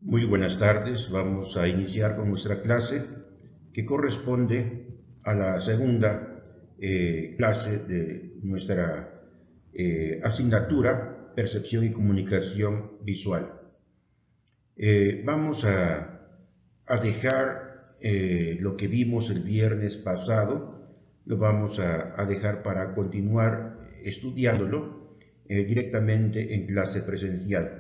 Muy buenas tardes, vamos a iniciar con nuestra clase que corresponde a la segunda clase de nuestra asignatura Percepción y Comunicación Visual. Vamos a dejar lo que vimos el viernes pasado, lo vamos a dejar para continuar estudiándolo directamente en clase presencial.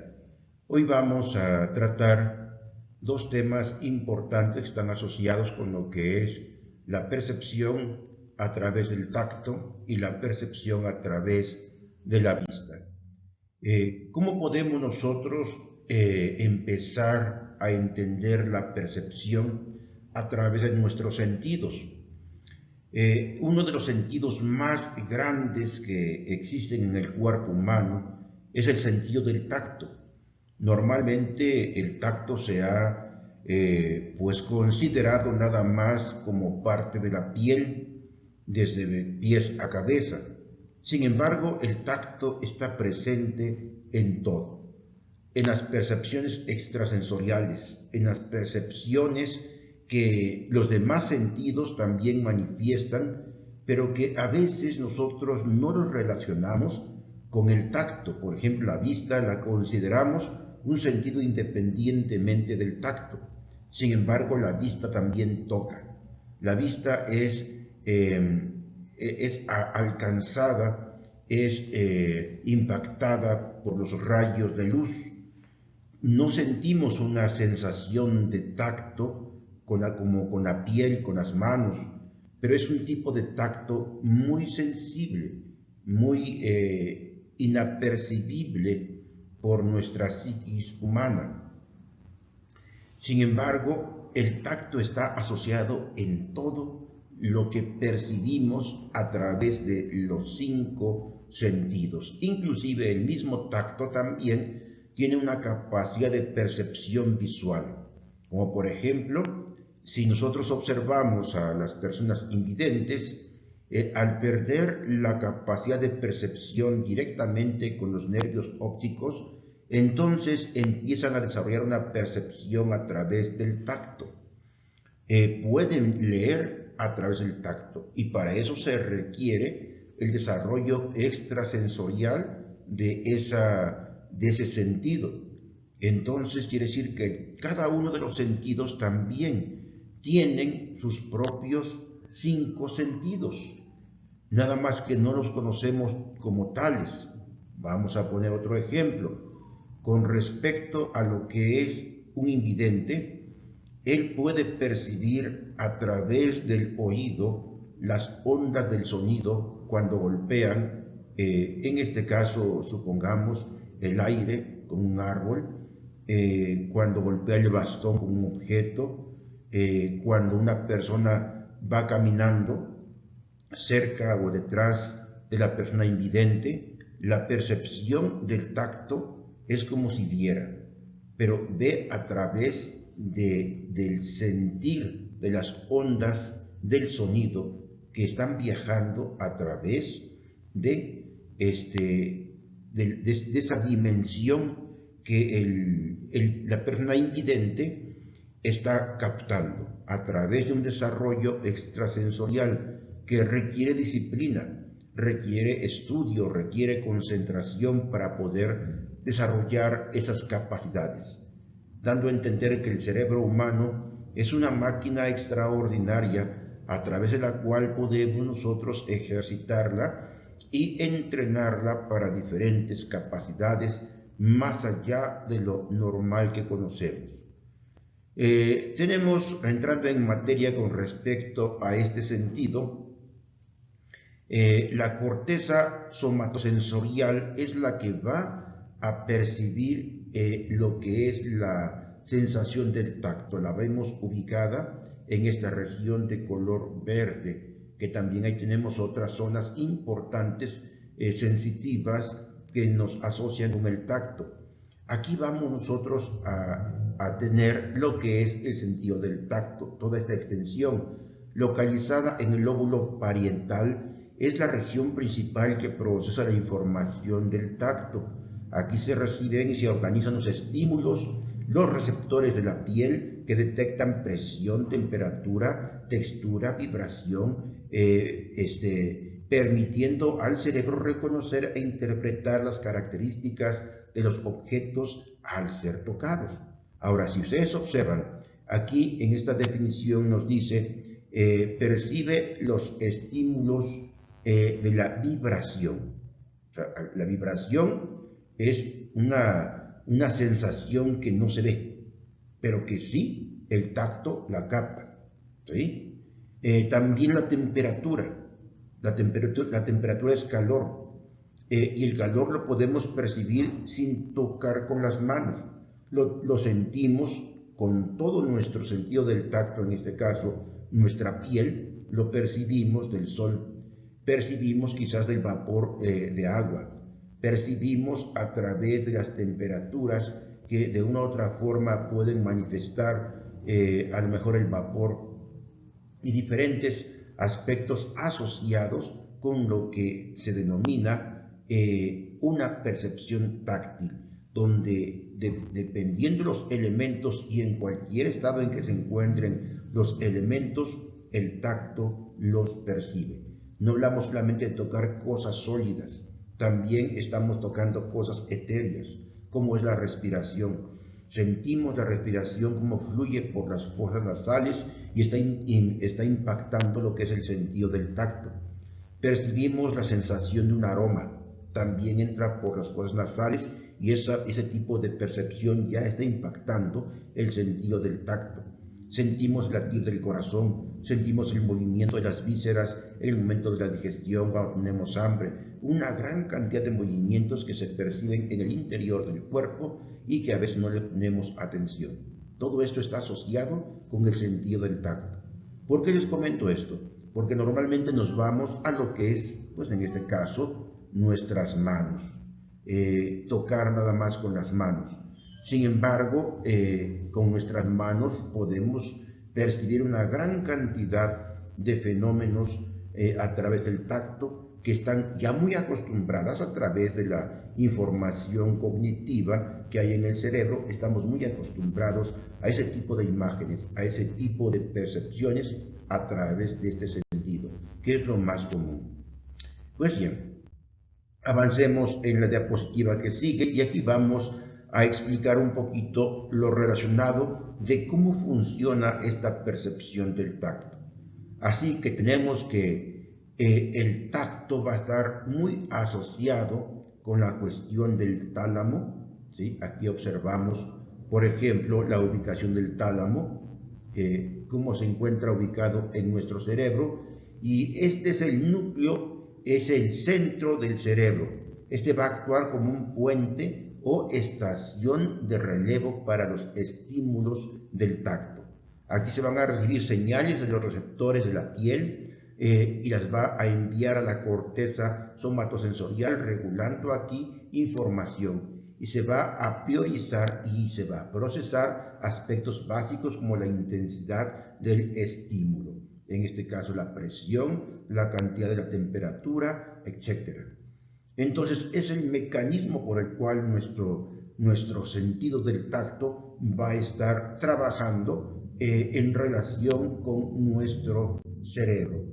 Hoy vamos a tratar dos temas importantes que están asociados con lo que es la percepción a través del tacto y la percepción a través de la vista. ¿Cómo podemos nosotros empezar a entender la percepción a través de nuestros sentidos? Uno de los sentidos más grandes que existen en el cuerpo humano es el sentido del tacto. Normalmente el tacto se ha considerado nada más como parte de la piel desde pies a cabeza. Sin embargo, el tacto está presente en todo, en las percepciones extrasensoriales, en las percepciones que los demás sentidos también manifiestan, pero que a veces nosotros no los relacionamos con el tacto. Por ejemplo, la vista la consideramos un sentido independientemente del tacto. Sin embargo, la vista también toca. La vista es alcanzada, es impactada por los rayos de luz. No sentimos una sensación de tacto como con la piel, con las manos, pero es un tipo de tacto muy sensible, muy inapercibible por nuestra psiquis humana. Sin embargo, el tacto está asociado en todo lo que percibimos a través de los 5 sentidos. Inclusive el mismo tacto también tiene una capacidad de percepción visual, como por ejemplo, si nosotros observamos a las personas invidentes, al perder la capacidad de percepción directamente con los nervios ópticos, entonces empiezan a desarrollar una percepción a través del tacto. Pueden leer a través del tacto y para eso se requiere el desarrollo extrasensorial de ese sentido. Entonces quiere decir que cada uno de los sentidos también tienen sus propios 5 sentidos, nada más que no los conocemos como tales. Vamos a poner otro ejemplo. Con respecto a lo que es un invidente, él puede percibir a través del oído las ondas del sonido cuando golpean, en este caso supongamos el aire con un árbol, cuando golpea el bastón con un objeto, cuando una persona va caminando cerca o detrás de la persona invidente, la percepción del tacto es como si viera, pero ve a través del sentir de las ondas del sonido que están viajando a través de esa dimensión que la persona invidente está captando a través de un desarrollo extrasensorial que requiere disciplina, requiere estudio, requiere concentración para poder desarrollar esas capacidades, dando a entender que el cerebro humano es una máquina extraordinaria a través de la cual podemos nosotros ejercitarla y entrenarla para diferentes capacidades más allá de lo normal que conocemos. Tenemos, entrando en materia con respecto a este sentido, la corteza somatosensorial es la que va a percibir lo que es la sensación del tacto. La vemos ubicada en esta región de color verde, que también ahí tenemos otras zonas importantes sensitivas que nos asocian con el tacto. Aquí vamos nosotros a tener lo que es el sentido del tacto, toda esta extensión localizada en el lóbulo parietal. Es la región principal que procesa la información del tacto. Aquí se reciben y se organizan los estímulos los receptores de la piel que detectan presión, temperatura, textura, vibración, permitiendo al cerebro reconocer e interpretar las características de los objetos al ser tocados. Ahora, si ustedes observan, aquí en esta definición nos dice, percibe los estímulos de la vibración. O sea, la vibración es una sensación que no se ve, pero que sí el tacto la capta, ¿sí? También la temperatura. La temperatura es calor, y el calor lo podemos percibir sin tocar con las manos. Lo sentimos con todo nuestro sentido del tacto, en este caso nuestra piel, lo percibimos del sol, percibimos quizás del vapor de agua, percibimos a través de las temperaturas que de una u otra forma pueden manifestar a lo mejor el vapor y diferentes aspectos asociados con lo que se denomina una percepción táctil, donde dependiendo de los elementos y en cualquier estado en que se encuentren los elementos, el tacto los percibe. No hablamos solamente de tocar cosas sólidas, también estamos tocando cosas etéreas, como es la respiración. Sentimos la respiración como fluye por las fosas nasales y está impactando lo que es el sentido del tacto. Percibimos la sensación de un aroma, también entra por las fosas nasales y ese tipo de percepción ya está impactando el sentido del tacto. Sentimos el latir del corazón, sentimos el movimiento de las vísceras en el momento de la digestión, cuando tenemos hambre, una gran cantidad de movimientos que se perciben en el interior del cuerpo y que a veces no le ponemos atención. Todo esto está asociado con el sentido del tacto. ¿Por qué les comento esto? Porque normalmente nos vamos a lo que es, pues en este caso, nuestras manos. Tocar nada más con las manos. Sin embargo, con nuestras manos podemos percibir una gran cantidad de fenómenos a través del tacto que están ya muy acostumbradas a través de la información cognitiva que hay en el cerebro. Estamos muy acostumbrados a ese tipo de imágenes, a ese tipo de percepciones a través de este sentido, que es lo más común. Pues bien, avancemos en la diapositiva que sigue y aquí vamos a explicar un poquito lo relacionado de cómo funciona esta percepción del tacto. Así que tenemos que el tacto va a estar muy asociado con la cuestión del tálamo, ¿sí? Aquí observamos, por ejemplo, la ubicación del tálamo, cómo se encuentra ubicado en nuestro cerebro, y este es el núcleo, es el centro del cerebro. Este va a actuar como un puente o estación de relevo para los estímulos del tacto. Aquí se van a recibir señales de los receptores de la piel y las va a enviar a la corteza somatosensorial, regulando aquí información, y se va a priorizar y se va a procesar aspectos básicos como la intensidad del estímulo, en este caso la presión, la cantidad de la temperatura, etc. Entonces es el mecanismo por el cual nuestro sentido del tacto va a estar trabajando en relación con nuestro cerebro.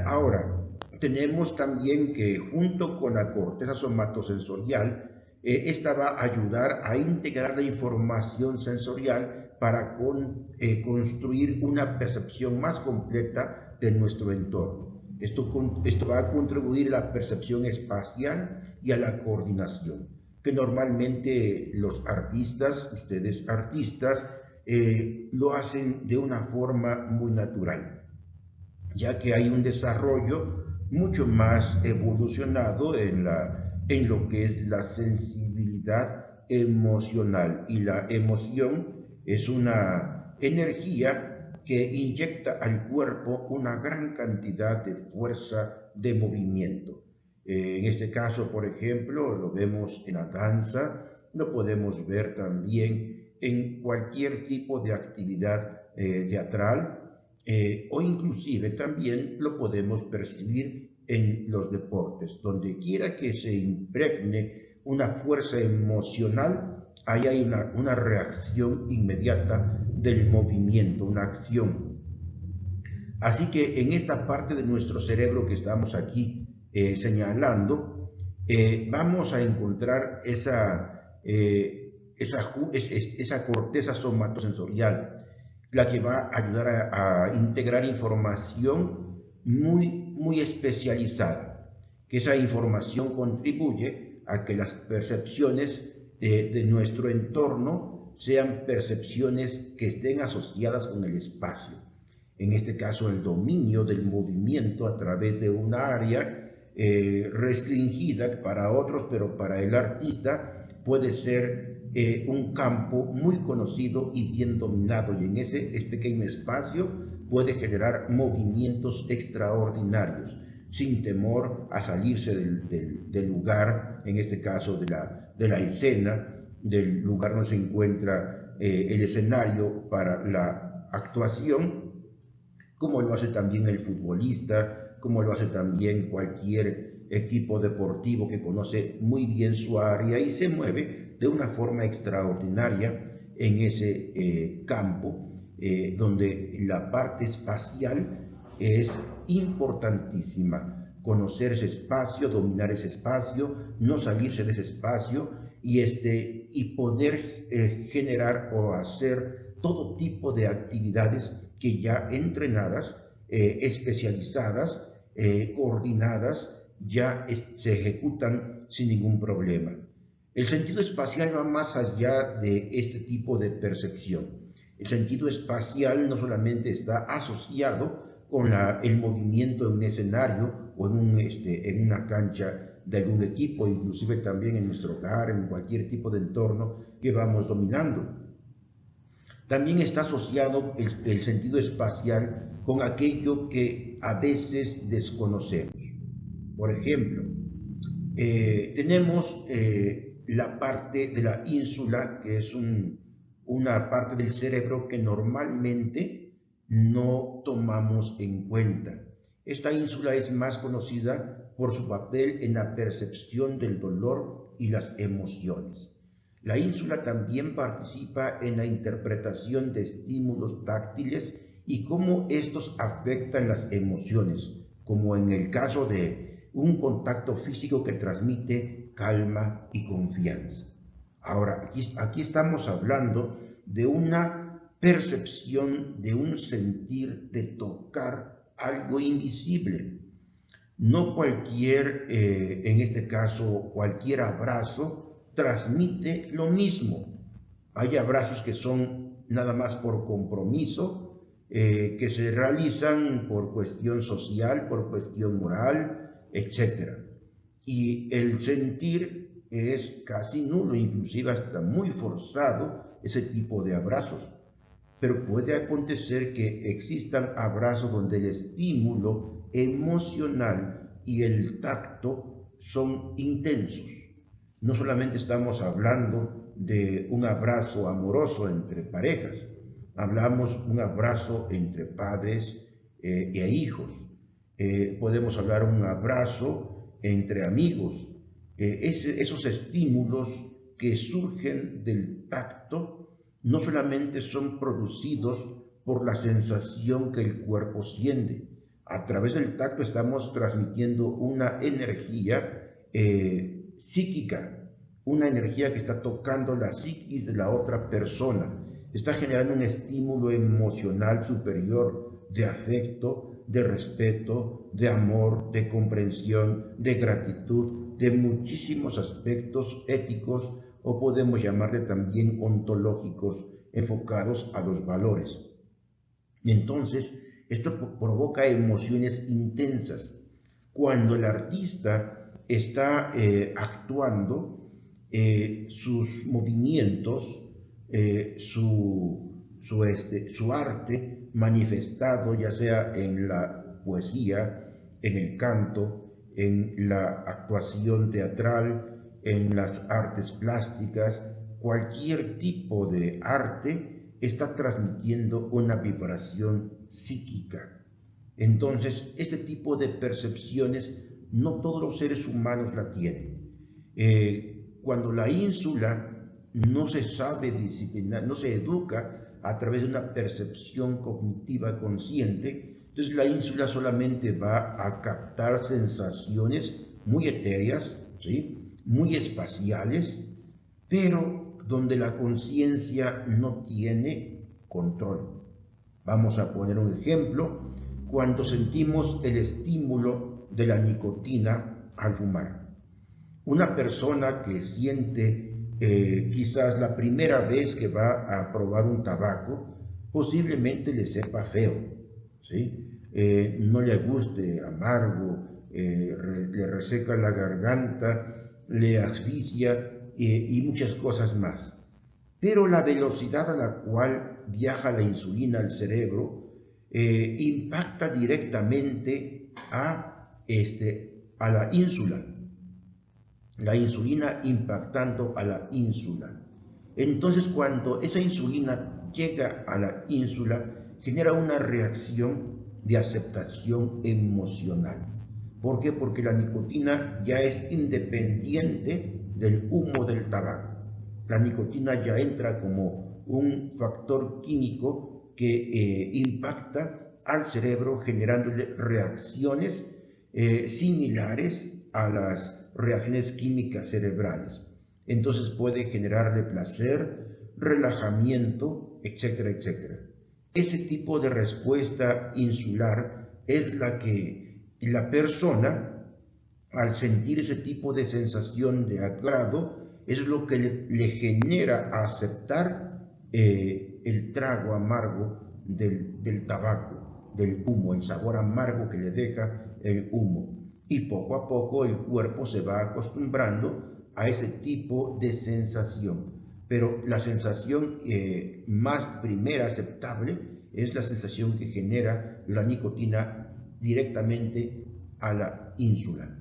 Ahora, tenemos también que junto con la corteza somatosensorial, esta va a ayudar a integrar la información sensorial para construir una percepción más completa de nuestro entorno. Esto va a contribuir a la percepción espacial y a la coordinación, que normalmente los artistas, ustedes artistas, lo hacen de una forma muy natural, ya que hay un desarrollo mucho más evolucionado en lo que es la sensibilidad emocional, y la emoción es una energía que inyecta al cuerpo una gran cantidad de fuerza de movimiento. En este caso, por ejemplo, lo vemos en la danza, lo podemos ver también en cualquier tipo de actividad teatral, o inclusive también lo podemos percibir en los deportes. Donde quiera que se impregne una fuerza emocional, ahí hay una reacción inmediata del movimiento, una acción. Así que en esta parte de nuestro cerebro que estamos aquí señalando, vamos a encontrar esa corteza somatosensorial, la que va a ayudar a integrar información muy especializada, que esa información contribuye a que las percepciones de nuestro entorno sean percepciones que estén asociadas con el espacio. En este caso, el dominio del movimiento a través de una área restringida para otros, pero para el artista puede ser un campo muy conocido y bien dominado, y en ese pequeño espacio puede generar movimientos extraordinarios, sin temor a salirse del lugar, en este caso de la escena, del lugar donde se encuentra el escenario para la actuación, como lo hace también el futbolista, como lo hace también cualquier equipo deportivo que conoce muy bien su área y se mueve de una forma extraordinaria en ese campo, donde la parte espacial es importantísima. Conocer ese espacio, dominar ese espacio, no salirse de ese espacio y poder generar o hacer todo tipo de actividades que ya entrenadas, especializadas, coordinadas, ya se ejecutan sin ningún problema. El sentido espacial va más allá de este tipo de percepción. El sentido espacial no solamente está asociado con el movimiento en un escenario o en una cancha de algún equipo, inclusive también en nuestro hogar, en cualquier tipo de entorno que vamos dominando. También está asociado el sentido espacial con aquello que a veces desconocemos. Por ejemplo, tenemos la parte de la ínsula, que es una parte del cerebro que normalmente no tomamos en cuenta. Esta ínsula es más conocida por su papel en la percepción del dolor y las emociones. La ínsula también participa en la interpretación de estímulos táctiles y cómo estos afectan las emociones, como en el caso de un contacto físico que transmite calma y confianza. Ahora, aquí estamos hablando de una percepción, de un sentir, de tocar algo invisible. No en este caso, cualquier abrazo transmite lo mismo. Hay abrazos que son nada más por compromiso, que se realizan por cuestión social, por cuestión moral, etc. Y el sentir es casi nulo, inclusive hasta muy forzado ese tipo de abrazos. Pero puede acontecer que existan abrazos donde el estímulo emocional y el tacto son intensos. No solamente estamos hablando de un abrazo amoroso entre parejas, hablamos un abrazo entre padres e hijos. Podemos hablar un abrazo entre amigos. Esos estímulos que surgen del tacto no solamente son producidos por la sensación que el cuerpo siente. A través del tacto estamos transmitiendo una energía psíquica, una energía que está tocando la psiquis de la otra persona, está generando un estímulo emocional superior de afecto, de respeto, de amor, de comprensión, de gratitud, de muchísimos aspectos éticos, o podemos llamarle también ontológicos, enfocados a los valores. Entonces, esto provoca emociones intensas. Cuando el artista está actuando, sus movimientos, su arte manifestado, ya sea en la poesía, en el canto, en la actuación teatral, en las artes plásticas, cualquier tipo de arte está transmitiendo una vibración psíquica. Entonces, este tipo de percepciones no todos los seres humanos la tienen. Cuando la ínsula no se sabe disciplinar, no se educa a través de una percepción cognitiva consciente, entonces la ínsula solamente va a captar sensaciones muy etéreas, ¿sí?, muy espaciales, pero donde la conciencia no tiene control. Vamos a poner un ejemplo: cuando sentimos el estímulo de la nicotina al fumar. Una persona que siente quizás la primera vez que va a probar un tabaco, posiblemente le sepa feo, ¿sí? No le guste, amargo, le reseca la garganta, le asfixia y muchas cosas más. Pero la velocidad a la cual viaja la insulina al cerebro impacta directamente a la ínsula. La insulina impactando a la ínsula. Entonces, cuando esa insulina llega a la ínsula, genera una reacción de aceptación emocional. ¿Por qué? Porque la nicotina ya es independiente del humo del tabaco. La nicotina ya entra como un factor químico que impacta al cerebro, generándole reacciones similares a las reacciones químicas cerebrales. Entonces puede generarle placer, relajamiento, etcétera, etcétera. Ese tipo de respuesta insular es la que la persona, al sentir ese tipo de sensación de agrado, es lo que le genera aceptar el trago amargo del tabaco, del humo, el sabor amargo que le deja el humo. Y poco a poco el cuerpo se va acostumbrando a ese tipo de sensación. Pero la sensación más primera aceptable es la sensación que genera la nicotina directamente a la ínsula.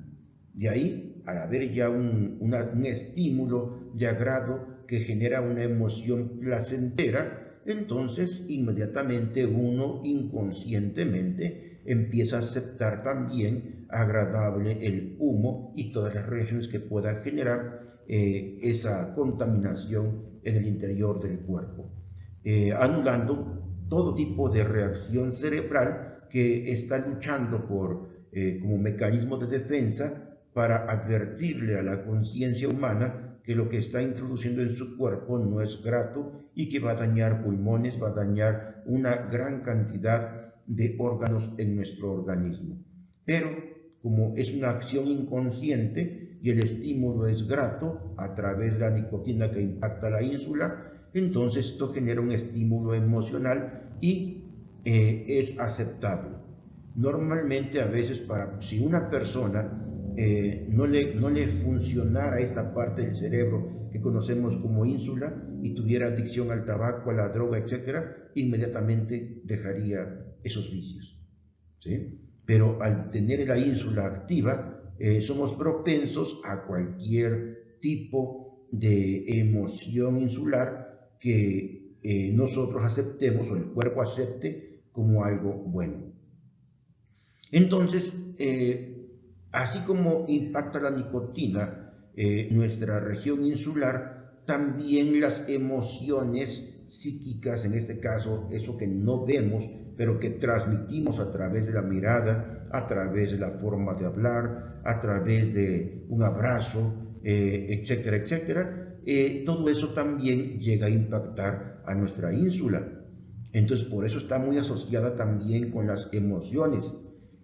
De ahí, al haber ya un estímulo de agrado que genera una emoción placentera, entonces inmediatamente uno inconscientemente empieza a aceptar también agradable el humo y todas las reacciones que pueda generar esa contaminación en el interior del cuerpo, anulando todo tipo de reacción cerebral que está luchando como mecanismo de defensa para advertirle a la conciencia humana que lo que está introduciendo en su cuerpo no es grato y que va a dañar pulmones, va a dañar una gran cantidad de órganos en nuestro organismo. Pero como es una acción inconsciente y el estímulo es grato a través de la nicotina que impacta la ínsula, entonces esto genera un estímulo emocional y es aceptable. Normalmente a veces si una persona no le funcionara esta parte del cerebro que conocemos como ínsula y tuviera adicción al tabaco, a la droga, etc., inmediatamente dejaría esos vicios, ¿sí? Pero al tener la ínsula activa, somos propensos a cualquier tipo de emoción insular que nosotros aceptemos o el cuerpo acepte como algo bueno. Entonces, así como impacta la nicotina nuestra región insular, también las emociones psíquicas, en este caso eso que no vemos, pero que transmitimos a través de la mirada, a través de la forma de hablar, a través de un abrazo, etcétera, etcétera, todo eso también llega a impactar a nuestra ínsula. Entonces, por eso está muy asociada también con las emociones.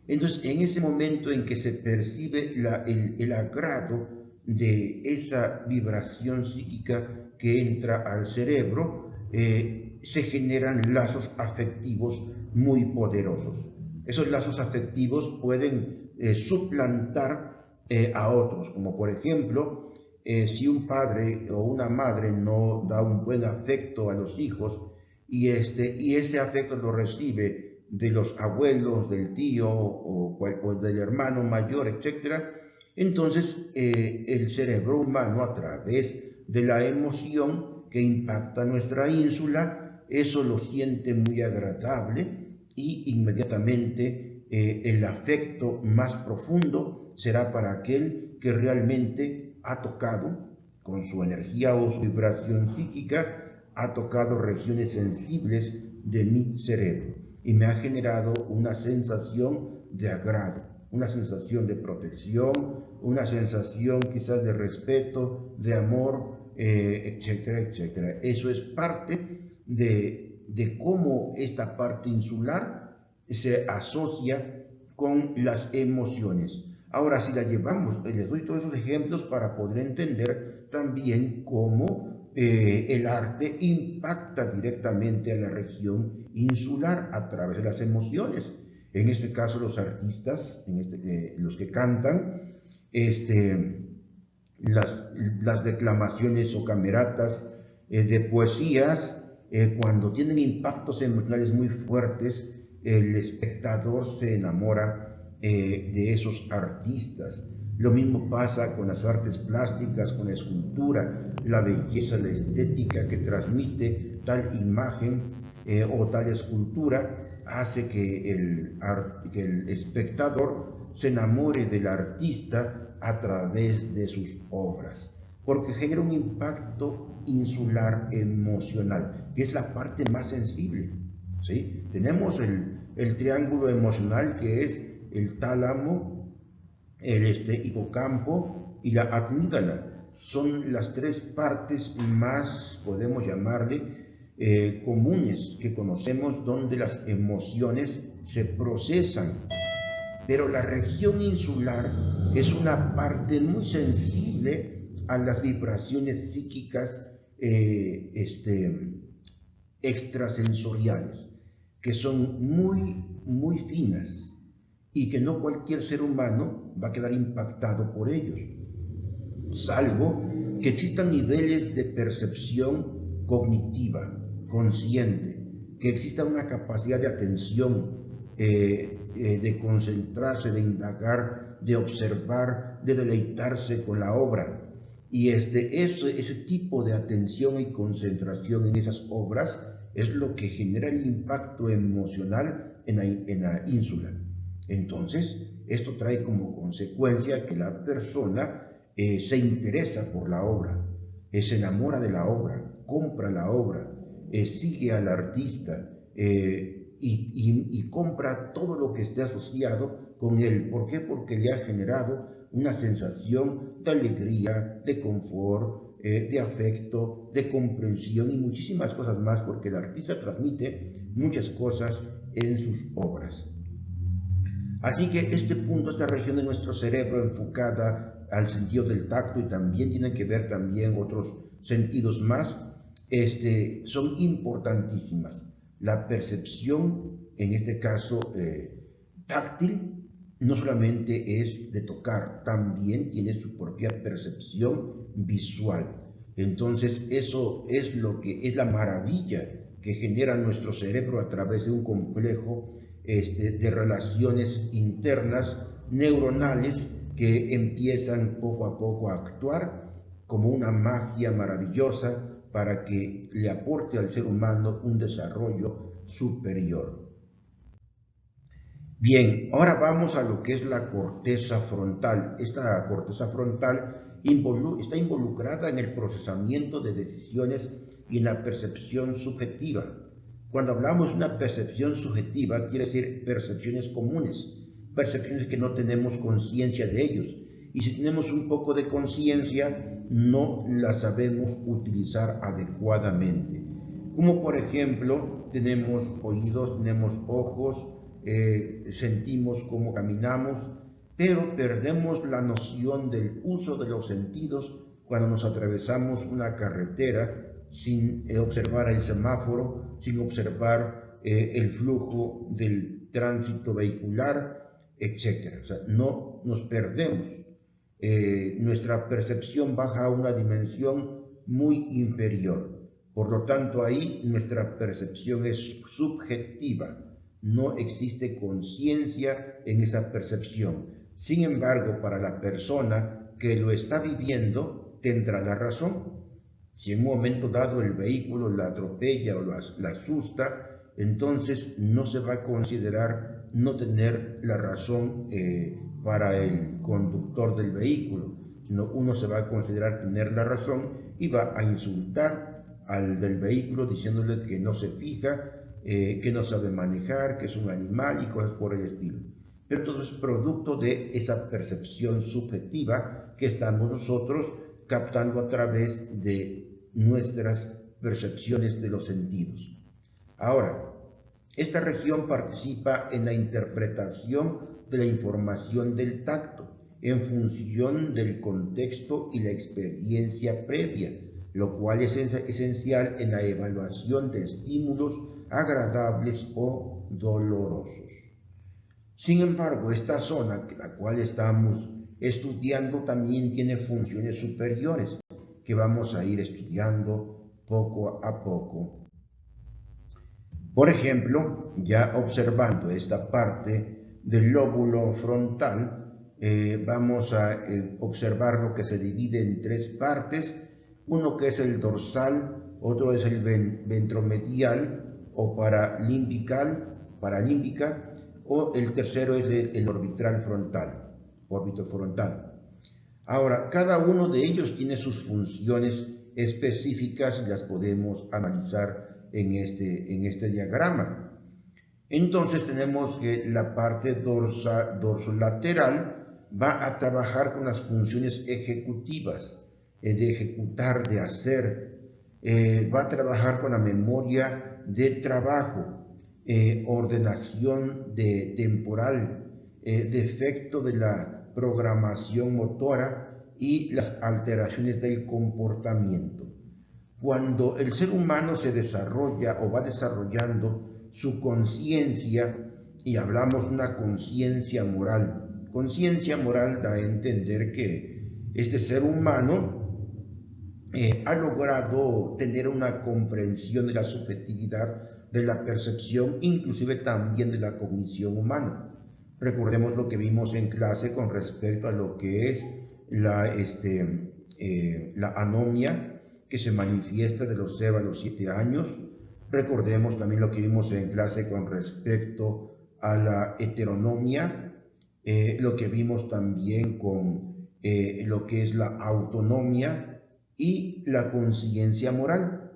Entonces, en ese momento en que se percibe el agrado de esa vibración psíquica que entra al cerebro, se generan lazos afectivos muy poderosos. Esos lazos afectivos pueden suplantar a otros, como por ejemplo, si un padre o una madre no da un buen afecto a los hijos y ese afecto lo recibe de los abuelos, del tío o del hermano mayor, etc., entonces el cerebro humano, a través de la emoción que impacta nuestra ínsula, eso lo siente muy agradable y inmediatamente el afecto más profundo será para aquel que realmente ha tocado, con su energía o su vibración psíquica, ha tocado regiones sensibles de mi cerebro y me ha generado una sensación de agrado, una sensación de protección, una sensación quizás de respeto, de amor, etcétera, etcétera. Eso es parte de cómo esta parte insular se asocia con las emociones. Ahora, si la llevamos, les doy todos esos ejemplos para poder entender también cómo el arte impacta directamente a la región insular a través de las emociones. En este caso, los artistas, los que cantan, las declamaciones o cameratas de poesías, cuando tienen impactos emocionales muy fuertes, el espectador se enamora de esos artistas. Lo mismo pasa con las artes plásticas, con la escultura, la belleza, la estética que transmite tal imagen o tal escultura hace que el espectador se enamore del artista a través de sus obras, porque genera un impacto insular emocional, que es la parte más sensible, ¿sí? Tenemos el triángulo emocional, que es el tálamo, el hipocampo y la amígdala. Son las tres partes más, podemos llamarle, comunes que conocemos, donde las emociones se procesan. Pero la región insular es una parte muy sensible a las vibraciones psíquicas extrasensoriales, que son muy, muy finas y que no cualquier ser humano va a quedar impactado por ellos, salvo que existan niveles de percepción cognitiva, consciente, que exista una capacidad de atención, de concentrarse, de indagar, de observar, de deleitarse con la obra. Y ese tipo de atención y concentración en esas obras es lo que genera el impacto emocional en la ínsula. Entonces, esto trae como consecuencia que la persona se interesa por la obra, se enamora de la obra, compra la obra, sigue al artista y compra todo lo que esté asociado con él. ¿Por qué? Porque le ha generado una sensación de alegría, de confort, de afecto, de comprensión y muchísimas cosas más, porque el artista transmite muchas cosas en sus obras. Así que este punto, esta región de nuestro cerebro enfocada al sentido del tacto, y también tiene que ver también otros sentidos más, son importantísimas. La percepción, en este caso táctil, no solamente es de tocar, también tiene su propia percepción visual. Entonces eso es lo que es la maravilla que genera nuestro cerebro a través de un complejo de relaciones internas neuronales que empiezan poco a poco a actuar como una magia maravillosa para que le aporte al ser humano un desarrollo superior. Bien, ahora vamos a lo que es la corteza frontal. Esta corteza frontal está involucrada en el procesamiento de decisiones y en la percepción subjetiva. Cuando hablamos de una percepción subjetiva, quiere decir percepciones comunes, percepciones que no tenemos conciencia de ellos. Y si tenemos un poco de conciencia, no las sabemos utilizar adecuadamente. Como por ejemplo, tenemos oídos, tenemos ojos, sentimos cómo caminamos, pero perdemos la noción del uso de los sentidos cuando nos atravesamos una carretera sin observar el semáforo, sin observar el flujo del tránsito vehicular, etc. O sea, no nos perdemos. Nuestra percepción baja a una dimensión muy inferior. Por lo tanto, ahí nuestra percepción es subjetiva. No existe conciencia en esa percepción. Sin embargo, para la persona que lo está viviendo, tendrá la razón. Si en un momento dado el vehículo la atropella o la asusta, entonces no se va a considerar no tener la razón para el conductor del vehículo, sino uno se va a considerar tener la razón y va a insultar al del vehículo diciéndole que no se fija, que no sabe manejar, que es un animal y cosas por el estilo. Pero todo es producto de esa percepción subjetiva que estamos nosotros captando a través de nuestras percepciones de los sentidos. Ahora, esta región participa en la interpretación de la información del tacto en función del contexto y la experiencia previa, lo cual es esencial en la evaluación de estímulos agradables o dolorosos. Sin embargo, esta zona, la cual estamos estudiando, también tiene funciones superiores que vamos a ir estudiando poco a poco. Por ejemplo, ya observando esta parte del lóbulo frontal, vamos a observar lo que se divide en tres partes, uno que es el dorsal, otro es el ventromedial o paralímbica, o el tercero es el orbital frontal, órbito frontal. Ahora, cada uno de ellos tiene sus funciones específicas y las podemos analizar en este diagrama. Entonces tenemos que la parte dorsolateral va a trabajar con las funciones ejecutivas, de ejecutar, de hacer, va a trabajar con la memoria de trabajo, ordenación temporal, defecto de la programación motora y las alteraciones del comportamiento. Cuando el ser humano se desarrolla o va desarrollando su conciencia, y hablamos de una conciencia moral da a entender que este ser humano ha logrado tener una comprensión de la subjetividad, de la percepción, inclusive también de la cognición humana. Recordemos lo que vimos en clase con respecto a lo que es la anomia, que se manifiesta de los 0 a los 7 años. Recordemos también lo que vimos en clase con respecto a la heteronomia, lo que vimos también con lo que es la autonomia y la conciencia moral.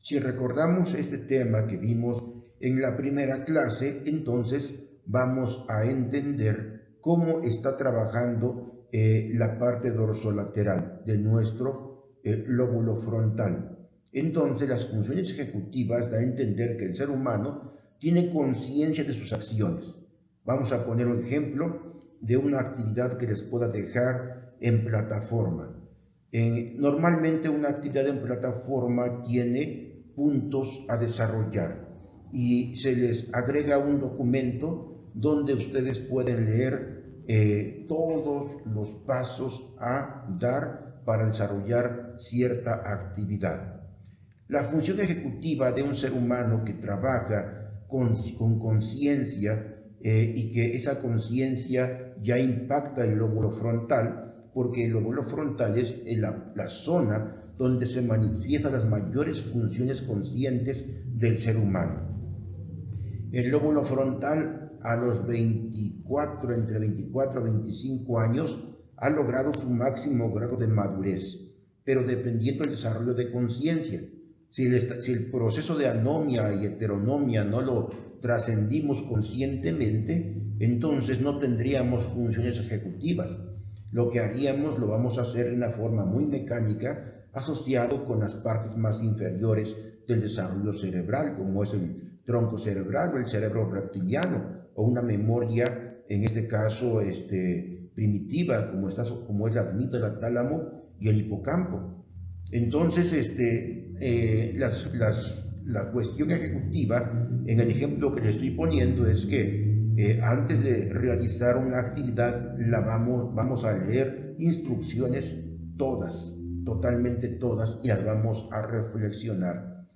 Si recordamos este tema que vimos en la primera clase, entonces vamos a entender cómo está trabajando la parte dorsolateral de nuestro lóbulo frontal. Entonces, las funciones ejecutivas da a entender que el ser humano tiene conciencia de sus acciones. Vamos a poner un ejemplo de una actividad que les pueda dejar en plataforma. Normalmente una actividad en plataforma tiene puntos a desarrollar y se les agrega un documento donde ustedes pueden leer todos los pasos a dar para desarrollar cierta actividad. La función ejecutiva de un ser humano que trabaja con conciencia y que esa conciencia ya impacta el lóbulo frontal, porque el lóbulo frontal es la zona donde se manifiestan las mayores funciones conscientes del ser humano. El lóbulo frontal a los entre 24 y 25 años ha logrado su máximo grado de madurez, pero dependiendo del desarrollo de conciencia. Si el proceso de anomia y heteronomia no lo trascendimos conscientemente, entonces no tendríamos funciones ejecutivas. Lo que haríamos lo vamos a hacer de una forma muy mecánica, asociado con las partes más inferiores del desarrollo cerebral, como es el tronco cerebral o el cerebro reptiliano, o una memoria, en este caso primitiva, como es la amígdala, el tálamo y el hipocampo. Entonces, la cuestión ejecutiva, en el ejemplo que le estoy poniendo, es que antes de realizar una actividad, vamos a leer instrucciones totalmente todas, y las vamos a reflexionar.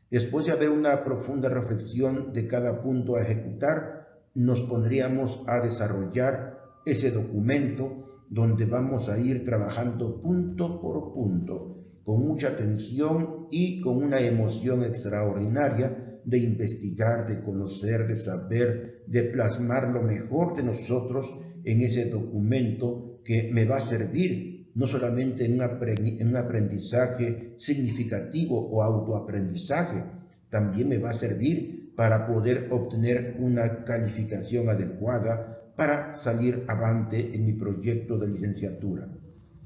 Después de haber una profunda reflexión de cada punto a ejecutar, nos pondríamos a desarrollar ese documento donde vamos a ir trabajando punto por punto, con mucha atención y con una emoción extraordinaria de investigar, de conocer, de saber, de plasmar lo mejor de nosotros en ese documento que me va a servir no solamente en un aprendizaje significativo o autoaprendizaje, también me va a servir para poder obtener una calificación adecuada para salir avante en mi proyecto de licenciatura.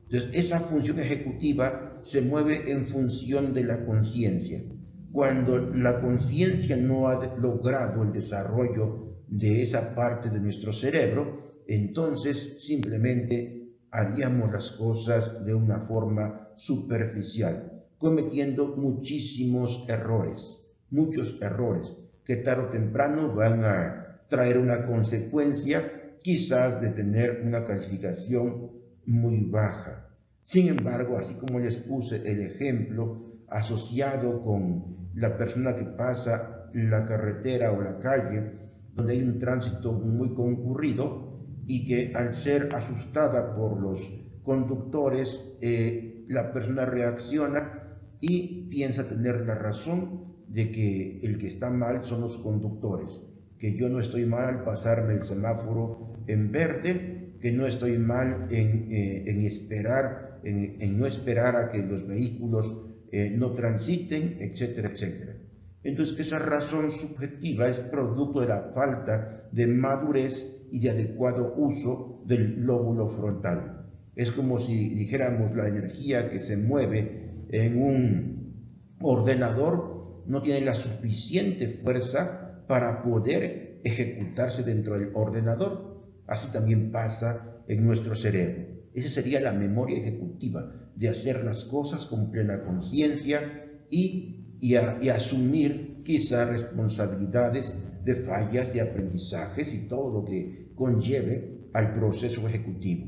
Entonces, esa función ejecutiva se mueve en función de la conciencia. Cuando la conciencia no ha logrado el desarrollo de esa parte de nuestro cerebro, entonces simplemente haríamos las cosas de una forma superficial, cometiendo muchísimos errores, muchos errores, que tarde o temprano van a traer una consecuencia, quizás de tener una calificación muy baja. Sin embargo, así como les puse el ejemplo asociado con la persona que pasa la carretera o la calle, donde hay un tránsito muy concurrido y que al ser asustada por los conductores, la persona reacciona y piensa tener la razón de que el que está mal son los conductores, que yo no estoy mal al pasarme el semáforo en verde, que no estoy mal en no esperar a que los vehículos no transiten, etcétera, etcétera. Entonces, esa razón subjetiva es producto de la falta de madurez y de adecuado uso del lóbulo frontal. Es como si dijéramos la energía que se mueve en un ordenador no tiene la suficiente fuerza para poder ejecutarse dentro del ordenador. Así también pasa en nuestro cerebro. Esa sería la memoria ejecutiva, de hacer las cosas con plena conciencia y asumir quizás responsabilidades de fallas, de aprendizajes y todo lo que conlleve al proceso ejecutivo.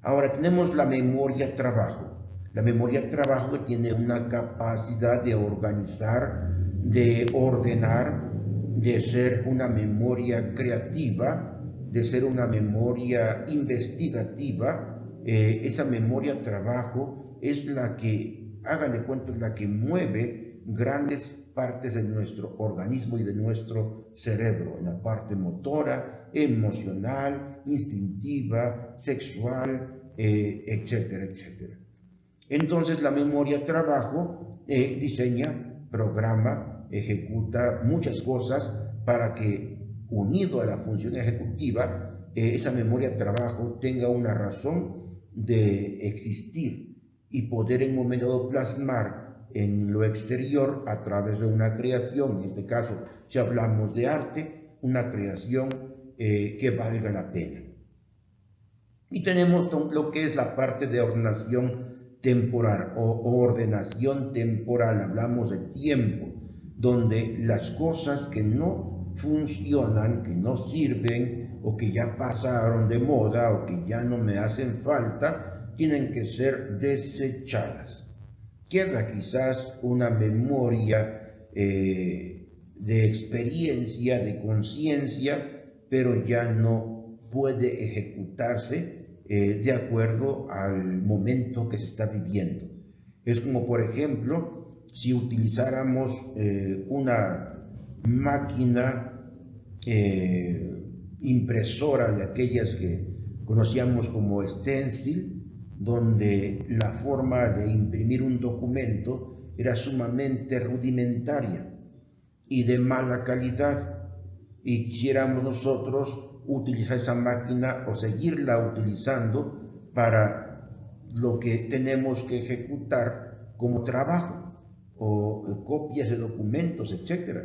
Ahora tenemos la memoria trabajo. La memoria trabajo que tiene una capacidad de organizar, de ordenar, de ser una memoria creativa, de ser una memoria investigativa. Esa memoria trabajo es la que, háganle cuenta, es la que mueve grandes partes de nuestro organismo y de nuestro cerebro, en la parte motora, emocional, instintiva, sexual, etcétera, etcétera. Entonces la memoria trabajo diseña, programa, ejecuta muchas cosas para que, unido a la función ejecutiva, esa memoria trabajo tenga una razón de existir y poder en un momento dado plasmar en lo exterior a través de una creación, en este caso si hablamos de arte, una creación que valga la pena. Y tenemos lo que es la parte de ordenación temporal o ordenación temporal, hablamos de tiempo, donde las cosas que no funcionan, que no sirven o que ya pasaron de moda o que ya no me hacen falta, tienen que ser desechadas. Queda quizás una memoria de experiencia, de conciencia, pero ya no puede ejecutarse de acuerdo al momento que se está viviendo. Es como, por ejemplo, si utilizáramos una máquina impresora de aquellas que conocíamos como stencil, donde la forma de imprimir un documento era sumamente rudimentaria y de mala calidad, y quisiéramos nosotros utilizar esa máquina o seguirla utilizando para lo que tenemos que ejecutar como trabajo o copias de documentos, etc.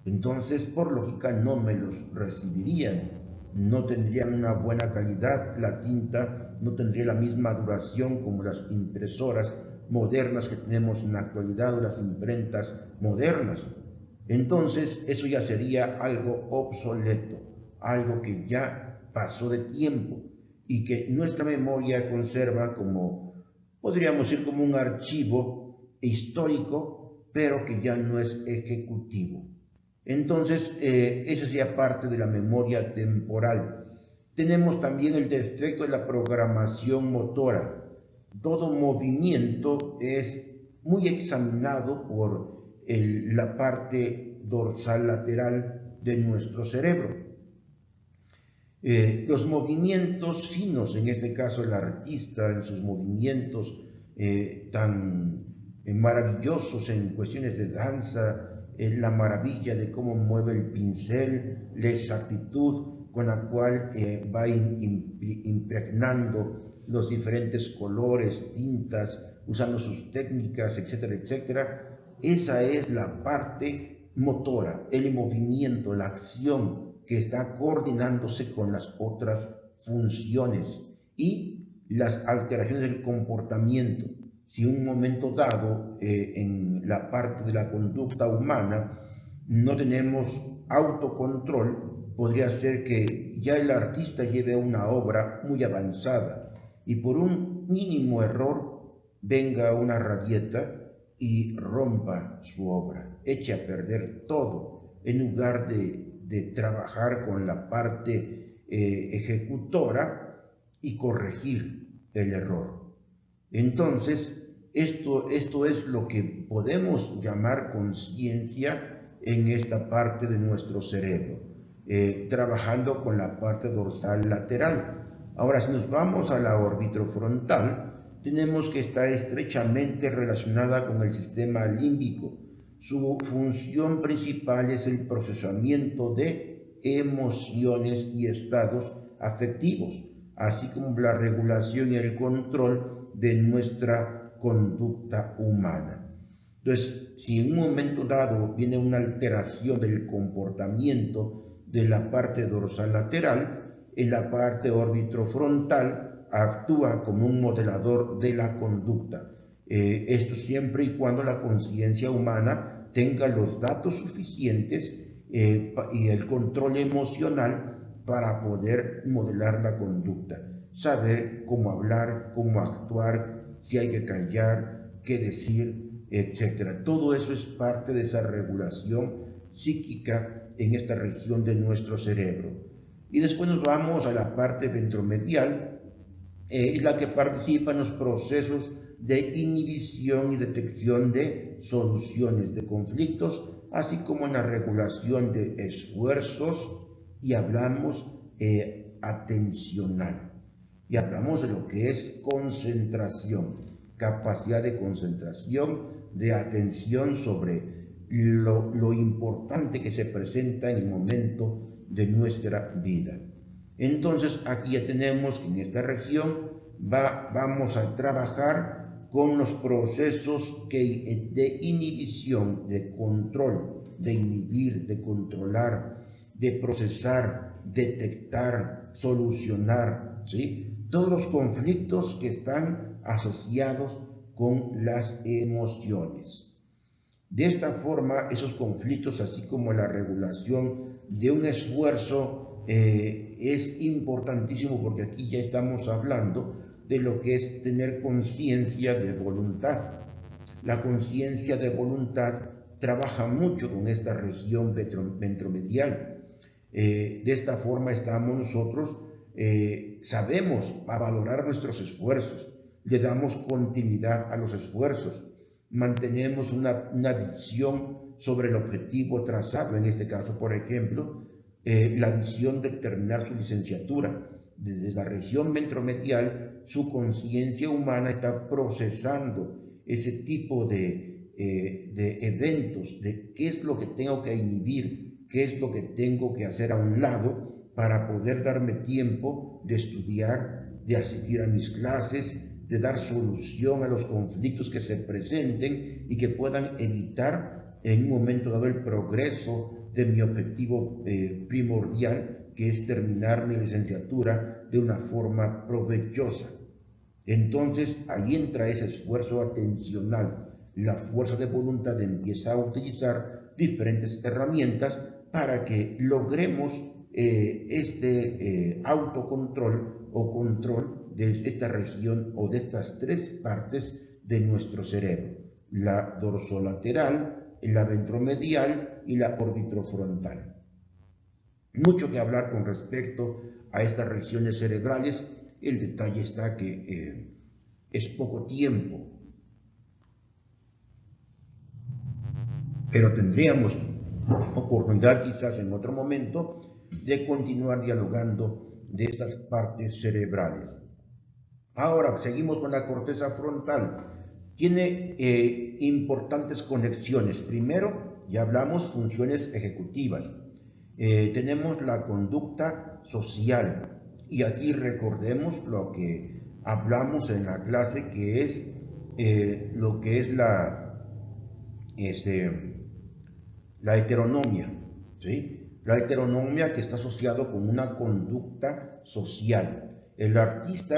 Entonces, por lógica, no me los recibirían, no tendrían una buena calidad, la tinta no tendría la misma duración como las impresoras modernas que tenemos en la actualidad o las imprentas modernas. Entonces, eso ya sería algo obsoleto, algo que ya pasó de tiempo y que nuestra memoria conserva como, podríamos decir, como un archivo histórico, pero que ya no es ejecutivo. Entonces, esa sería parte de la memoria temporal. Tenemos también el defecto de la programación motora. Todo movimiento es muy examinado por la parte dorsal lateral de nuestro cerebro. Los movimientos finos, en este caso el artista en sus movimientos tan maravillosos en cuestiones de danza, la maravilla de cómo mueve el pincel, la exactitud con la cual va impregnando los diferentes colores, tintas, usando sus técnicas, etcétera, etcétera. Esa es la parte motora, el movimiento, la acción que está coordinándose con las otras funciones y las alteraciones del comportamiento. Si un momento dado en la parte de la conducta humana no tenemos autocontrol, podría ser que ya el artista lleve una obra muy avanzada y por un mínimo error venga una rabieta y rompa su obra, eche a perder todo, en lugar de trabajar con la parte ejecutora y corregir el error. Entonces, esto es lo que podemos llamar conciencia en esta parte de nuestro cerebro, trabajando con la parte dorsal lateral. Ahora, si nos vamos a la orbitofrontal, tenemos que estar estrechamente relacionada con el sistema límbico. Su función principal es el procesamiento de emociones y estados afectivos, así como la regulación y el control de nuestra conducta humana. Entonces, si en un momento dado viene una alteración del comportamiento de la parte dorsal lateral, en la parte orbitofrontal actúa como un modelador de la conducta. Esto siempre y cuando la conciencia humana tenga los datos suficientes y el control emocional para poder modelar la conducta, saber cómo hablar, cómo actuar, si hay que callar, qué decir, etc. Todo eso es parte de esa regulación psíquica en esta región de nuestro cerebro. Y después nos vamos a la parte ventromedial, es la que participa en los procesos de inhibición y detección de soluciones de conflictos, así como en la regulación de esfuerzos, y hablamos atencional. Y hablamos de lo que es concentración, capacidad de concentración, de atención sobre lo importante que se presenta en el momento de nuestra vida. Entonces aquí ya tenemos que en esta región vamos a trabajar con los procesos de inhibición, de control, de inhibir, de controlar, de procesar, detectar, solucionar, ¿sí? Todos los conflictos que están asociados con las emociones. De esta forma, esos conflictos, así como la regulación de un esfuerzo, es importantísimo, porque aquí ya estamos hablando de lo que es tener conciencia de voluntad. La conciencia de voluntad trabaja mucho con esta región ventromedial. De esta forma estamos nosotros, sabemos a valorar nuestros esfuerzos, le damos continuidad a los esfuerzos, mantenemos una visión sobre el objetivo trazado, en este caso, por ejemplo, la visión de terminar su licenciatura. Desde la región ventromedial, su conciencia humana está procesando ese tipo de eventos, de qué es lo que tengo que inhibir, qué es lo que tengo que hacer a un lado para poder darme tiempo de estudiar, de asistir a mis clases, de dar solución a los conflictos que se presenten y que puedan evitar en un momento dado el progreso de mi objetivo primordial, que es terminar mi licenciatura de una forma provechosa. Entonces ahí entra ese esfuerzo atencional. La fuerza de voluntad empieza a utilizar diferentes herramientas para que logremos este autocontrol o control de esta región o de estas tres partes de nuestro cerebro: la dorsolateral, la ventromedial y la orbitofrontal. Mucho que hablar con respecto a estas regiones cerebrales. El detalle está que es poco tiempo, pero tendríamos oportunidad quizás en otro momento de continuar dialogando de estas partes cerebrales. Ahora, seguimos con la corteza frontal. Tiene importantes conexiones. Primero, ya hablamos funciones ejecutivas. Tenemos la conducta social. Y aquí recordemos lo que hablamos en la clase, que es lo que es la heteronomia, ¿sí? La heteronomia, que está asociado con una conducta social. El artista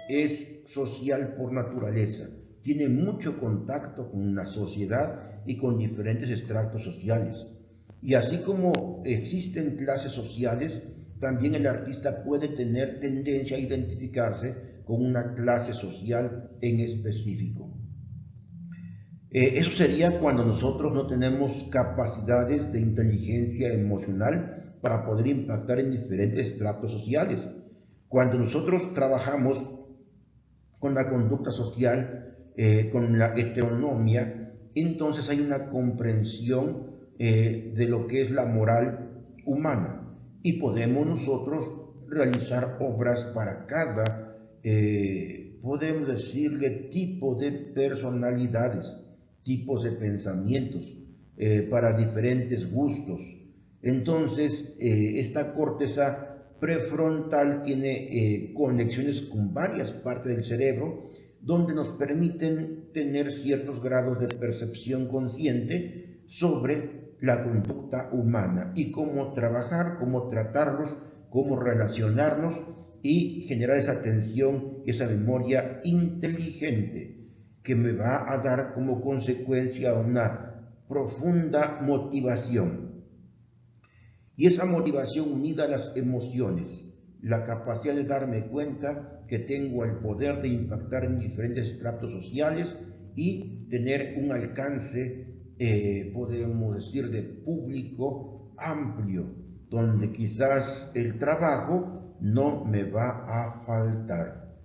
es social por naturaleza, tiene mucho contacto con la sociedad y con diferentes estratos sociales. Y así como existen clases sociales, también el artista puede tener tendencia a identificarse con una clase social en específico. Eso sería cuando nosotros no tenemos capacidades de inteligencia emocional para poder impactar en diferentes estratos sociales. Cuando nosotros trabajamos con la conducta social, con la heteronomia, entonces hay una comprensión de lo que es la moral humana y podemos nosotros realizar obras para cada, podemos decirle, tipo de personalidades, tipos de pensamientos, para diferentes gustos. Entonces, esta corteza prefrontal tiene conexiones con varias partes del cerebro, donde nos permiten tener ciertos grados de percepción consciente sobre la conducta humana y cómo trabajar, cómo tratarlos, cómo relacionarnos y generar esa atención, esa memoria inteligente que me va a dar como consecuencia una profunda motivación. Y esa motivación unida a las emociones, la capacidad de darme cuenta que tengo el poder de impactar en diferentes estratos sociales y tener un alcance, podemos decir, de público amplio, donde quizás el trabajo no me va a faltar,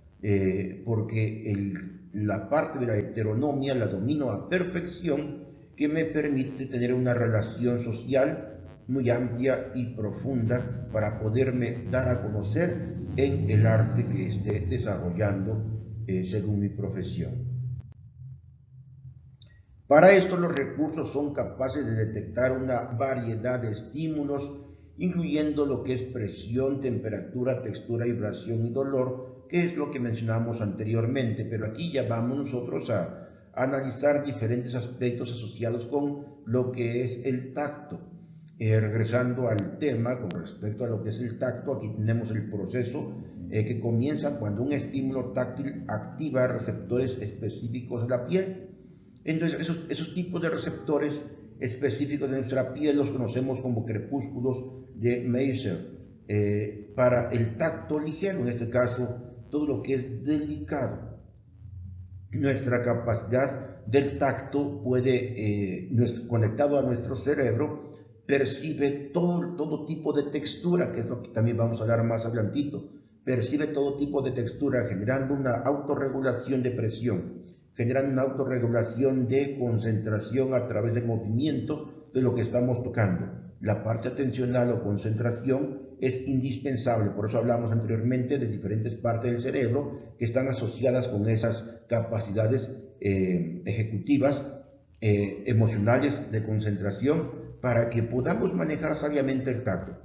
porque la parte de la heteronomia la domino a perfección, que me permite tener una relación social muy amplia y profunda para poderme dar a conocer en el arte que esté desarrollando según mi profesión. Para esto los recursos son capaces de detectar una variedad de estímulos, incluyendo lo que es presión, temperatura, textura, vibración y dolor, que es lo que mencionamos anteriormente, pero aquí ya vamos nosotros a analizar diferentes aspectos asociados con lo que es el tacto. Regresando al tema con respecto a lo que es el tacto, aquí tenemos el proceso que comienza cuando un estímulo táctil activa receptores específicos de la piel. Entonces esos tipos de receptores específicos de nuestra piel los conocemos como crepúsculos de Mercer. Para el tacto ligero, en este caso, todo lo que es delicado, nuestra capacidad del tacto puede, conectado a nuestro cerebro, percibe todo tipo de textura, que es lo que también vamos a hablar más adelantito. Percibe todo tipo de textura, generando una autorregulación de presión, generando una autorregulación de concentración a través del movimiento de lo que estamos tocando. La parte atencional o concentración es indispensable, por eso hablamos anteriormente de diferentes partes del cerebro que están asociadas con esas capacidades ejecutivas, emocionales, de concentración, para que podamos manejar sabiamente el tacto.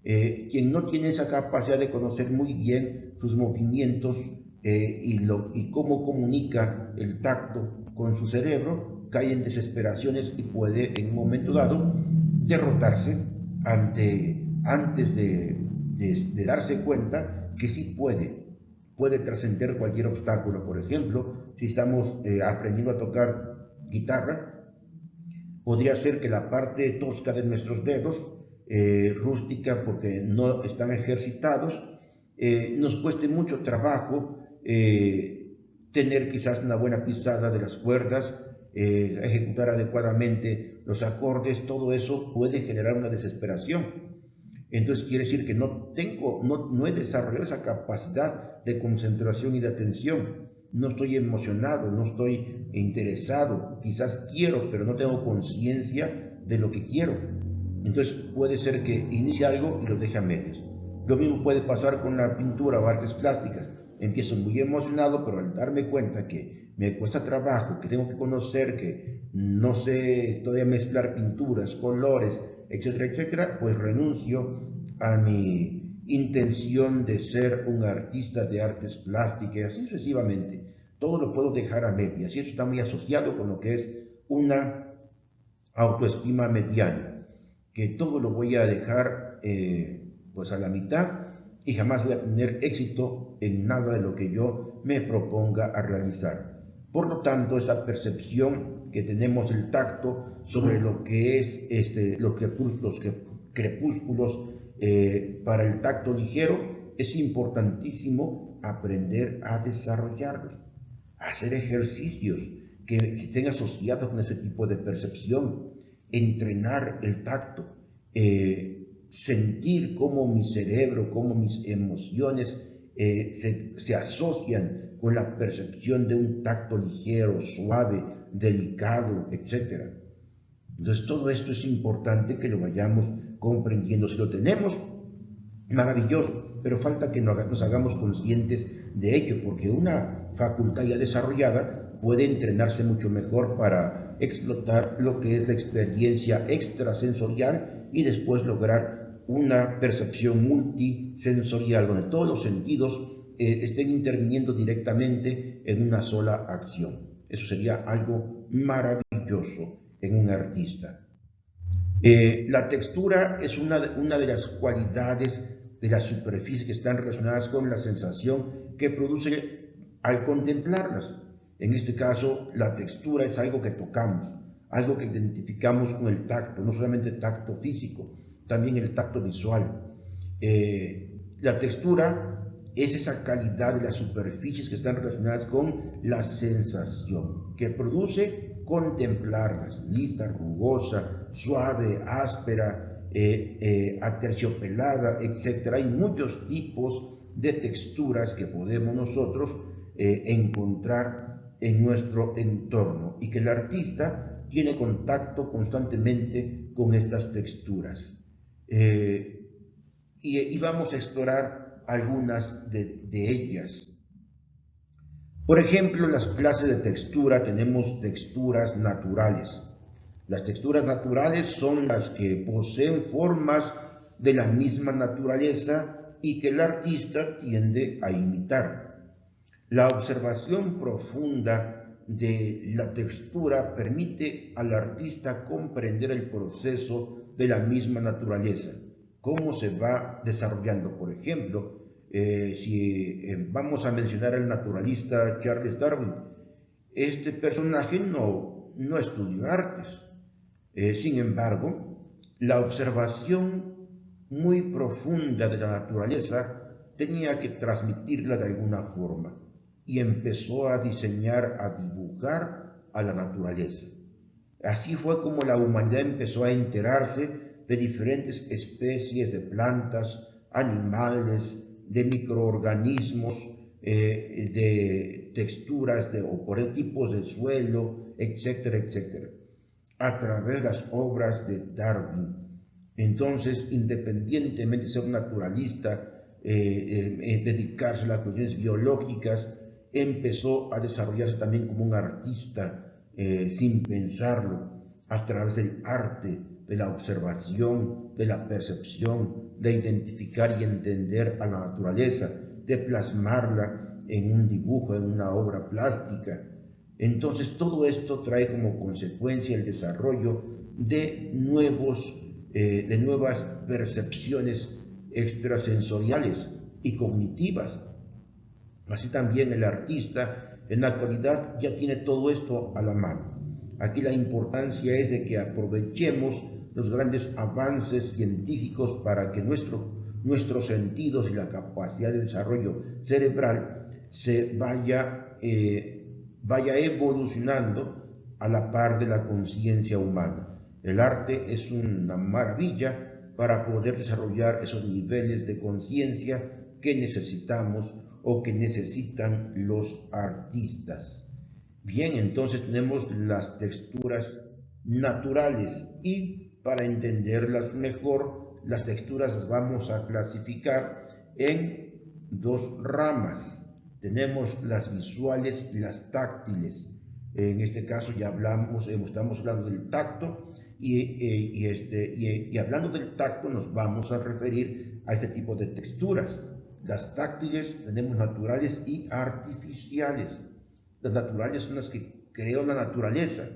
Quien no tiene esa capacidad de conocer muy bien sus movimientos y cómo comunica el tacto con su cerebro, cae en desesperaciones y puede en un momento dado derrotarse antes de darse cuenta que sí puede trascender cualquier obstáculo. Por ejemplo, si estamos aprendiendo a tocar guitarra, podría ser que la parte tosca de nuestros dedos, rústica porque no están ejercitados, nos cueste mucho trabajo tener quizás una buena pisada de las cuerdas, ejecutar adecuadamente los acordes. Todo eso puede generar una desesperación. Entonces quiere decir que no he desarrollado esa capacidad de concentración y de atención. No estoy emocionado, no estoy interesado, quizás quiero, pero no tengo conciencia de lo que quiero. Entonces puede ser que inicie algo y lo deje a medias. Lo mismo puede pasar con la pintura o artes plásticas. Empiezo muy emocionado, pero al darme cuenta que me cuesta trabajo, que tengo que conocer, que no sé todavía mezclar pinturas, colores, etcétera, etcétera, pues renuncio a mi intención de ser un artista de artes plásticas y así sucesivamente. Todo lo puedo dejar a medias y eso está muy asociado con lo que es una autoestima mediana, que todo lo voy a dejar pues a la mitad y jamás voy a tener éxito en nada de lo que yo me proponga a realizar. Por lo tanto, esa percepción que tenemos del tacto sobre lo que es los crepúsculos para el tacto ligero, es importantísimo aprender a desarrollarlo, a hacer ejercicios que estén asociados con ese tipo de percepción, entrenar el tacto, sentir cómo mi cerebro, cómo mis emociones se asocian con la percepción de un tacto ligero, suave, delicado, etc. Entonces todo esto es importante que lo vayamos comprendiendo. Si lo tenemos, maravilloso, pero falta que nos hagamos conscientes de ello, porque una facultad ya desarrollada puede entrenarse mucho mejor para explotar lo que es la experiencia extrasensorial y después lograr una percepción multisensorial, donde todos los sentidos estén interviniendo directamente en una sola acción. Eso sería algo maravilloso en un artista. La textura es una de las cualidades de la superficie que están relacionadas con la sensación que produce al contemplarlas. En este caso, la textura es algo que tocamos, algo que identificamos con el tacto, no solamente el tacto físico, también el tacto visual. La textura es esa calidad de las superficies que están relacionadas con la sensación que produce contemplarlas, lisa, rugosa, suave, áspera, aterciopelada, etc. Hay muchos tipos de texturas que podemos nosotros encontrar en nuestro entorno y que el artista tiene contacto constantemente con estas texturas. Y vamos a explorar algunas de ellas. Por ejemplo, en las clases de textura tenemos texturas naturales. Las texturas naturales son las que poseen formas de la misma naturaleza y que el artista tiende a imitar. La observación profunda de la textura permite al artista comprender el proceso de la misma naturaleza, cómo se va desarrollando. Por ejemplo, si vamos a mencionar al naturalista Charles Darwin, este personaje no estudió artes. Sin embargo, la observación muy profunda de la naturaleza tenía que transmitirla de alguna forma y empezó a diseñar, a dibujar a la naturaleza. Así fue como la humanidad empezó a enterarse de diferentes especies de plantas, animales, de microorganismos, de texturas o por tipos de suelo, etcétera, etcétera, a través de las obras de Darwin. Entonces, independientemente de ser un naturalista, dedicarse a las cuestiones biológicas, empezó a desarrollarse también como un artista sin pensarlo, a través del arte, de la observación, de la percepción, de identificar y entender a la naturaleza, de plasmarla en un dibujo, en una obra plástica. Entonces todo esto trae como consecuencia el desarrollo de nuevas percepciones extrasensoriales y cognitivas. Así también el artista en la actualidad ya tiene todo esto a la mano. Aquí la importancia es de que aprovechemos los grandes avances científicos para que nuestros sentidos y la capacidad de desarrollo cerebral se vaya evolucionando a la par de la conciencia humana. El arte es una maravilla para poder desarrollar esos niveles de conciencia que necesitamos o que necesitan los artistas. Bien, entonces tenemos las texturas naturales y para entenderlas mejor las texturas las vamos a clasificar en dos ramas. Tenemos las visuales y las táctiles. En este caso ya estamos hablando del tacto y hablando del tacto nos vamos a referir a este tipo de texturas. Las táctiles tenemos naturales y artificiales. Las naturales son las que creó la naturaleza.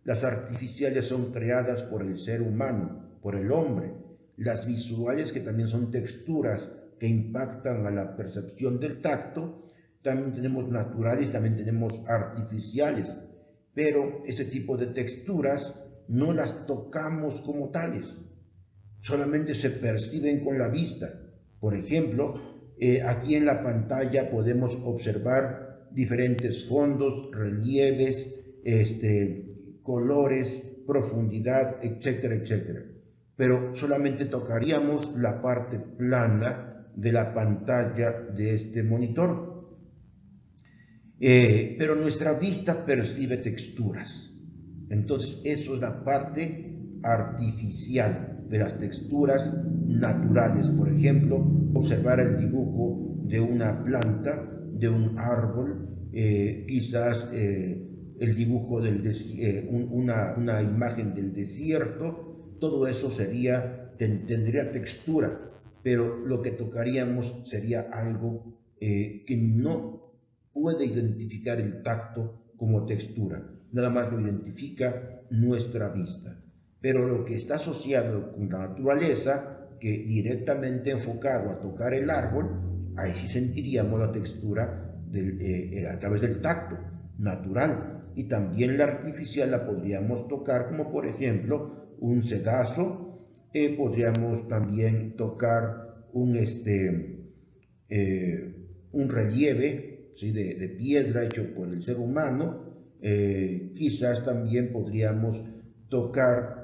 Las artificiales son creadas por el ser humano, por el hombre. Las visuales, que también son texturas que impactan a la percepción del tacto, también tenemos naturales, también tenemos artificiales. Pero este tipo de texturas no las tocamos como tales, solamente se perciben con la vista. Por ejemplo, aquí en la pantalla podemos observar diferentes fondos, relieves, colores, profundidad, etcétera, etcétera. Pero solamente tocaríamos la parte plana de la pantalla de este monitor. Pero nuestra vista percibe texturas. Entonces eso es la parte artificial de las texturas naturales. Por ejemplo, observar el dibujo de una planta, de un árbol, quizás el dibujo una imagen del desierto. Todo eso tendría textura, pero lo que tocaríamos sería algo que no puede identificar el tacto como textura, nada más lo identifica nuestra vista. Pero lo que está asociado con la naturaleza, que directamente enfocado a tocar el árbol, ahí sí sentiríamos la textura a través del tacto natural. Y también la artificial la podríamos tocar, como por ejemplo un sedazo, podríamos también tocar un relieve, ¿sí? de piedra hecho por el ser humano. Quizás también podríamos tocar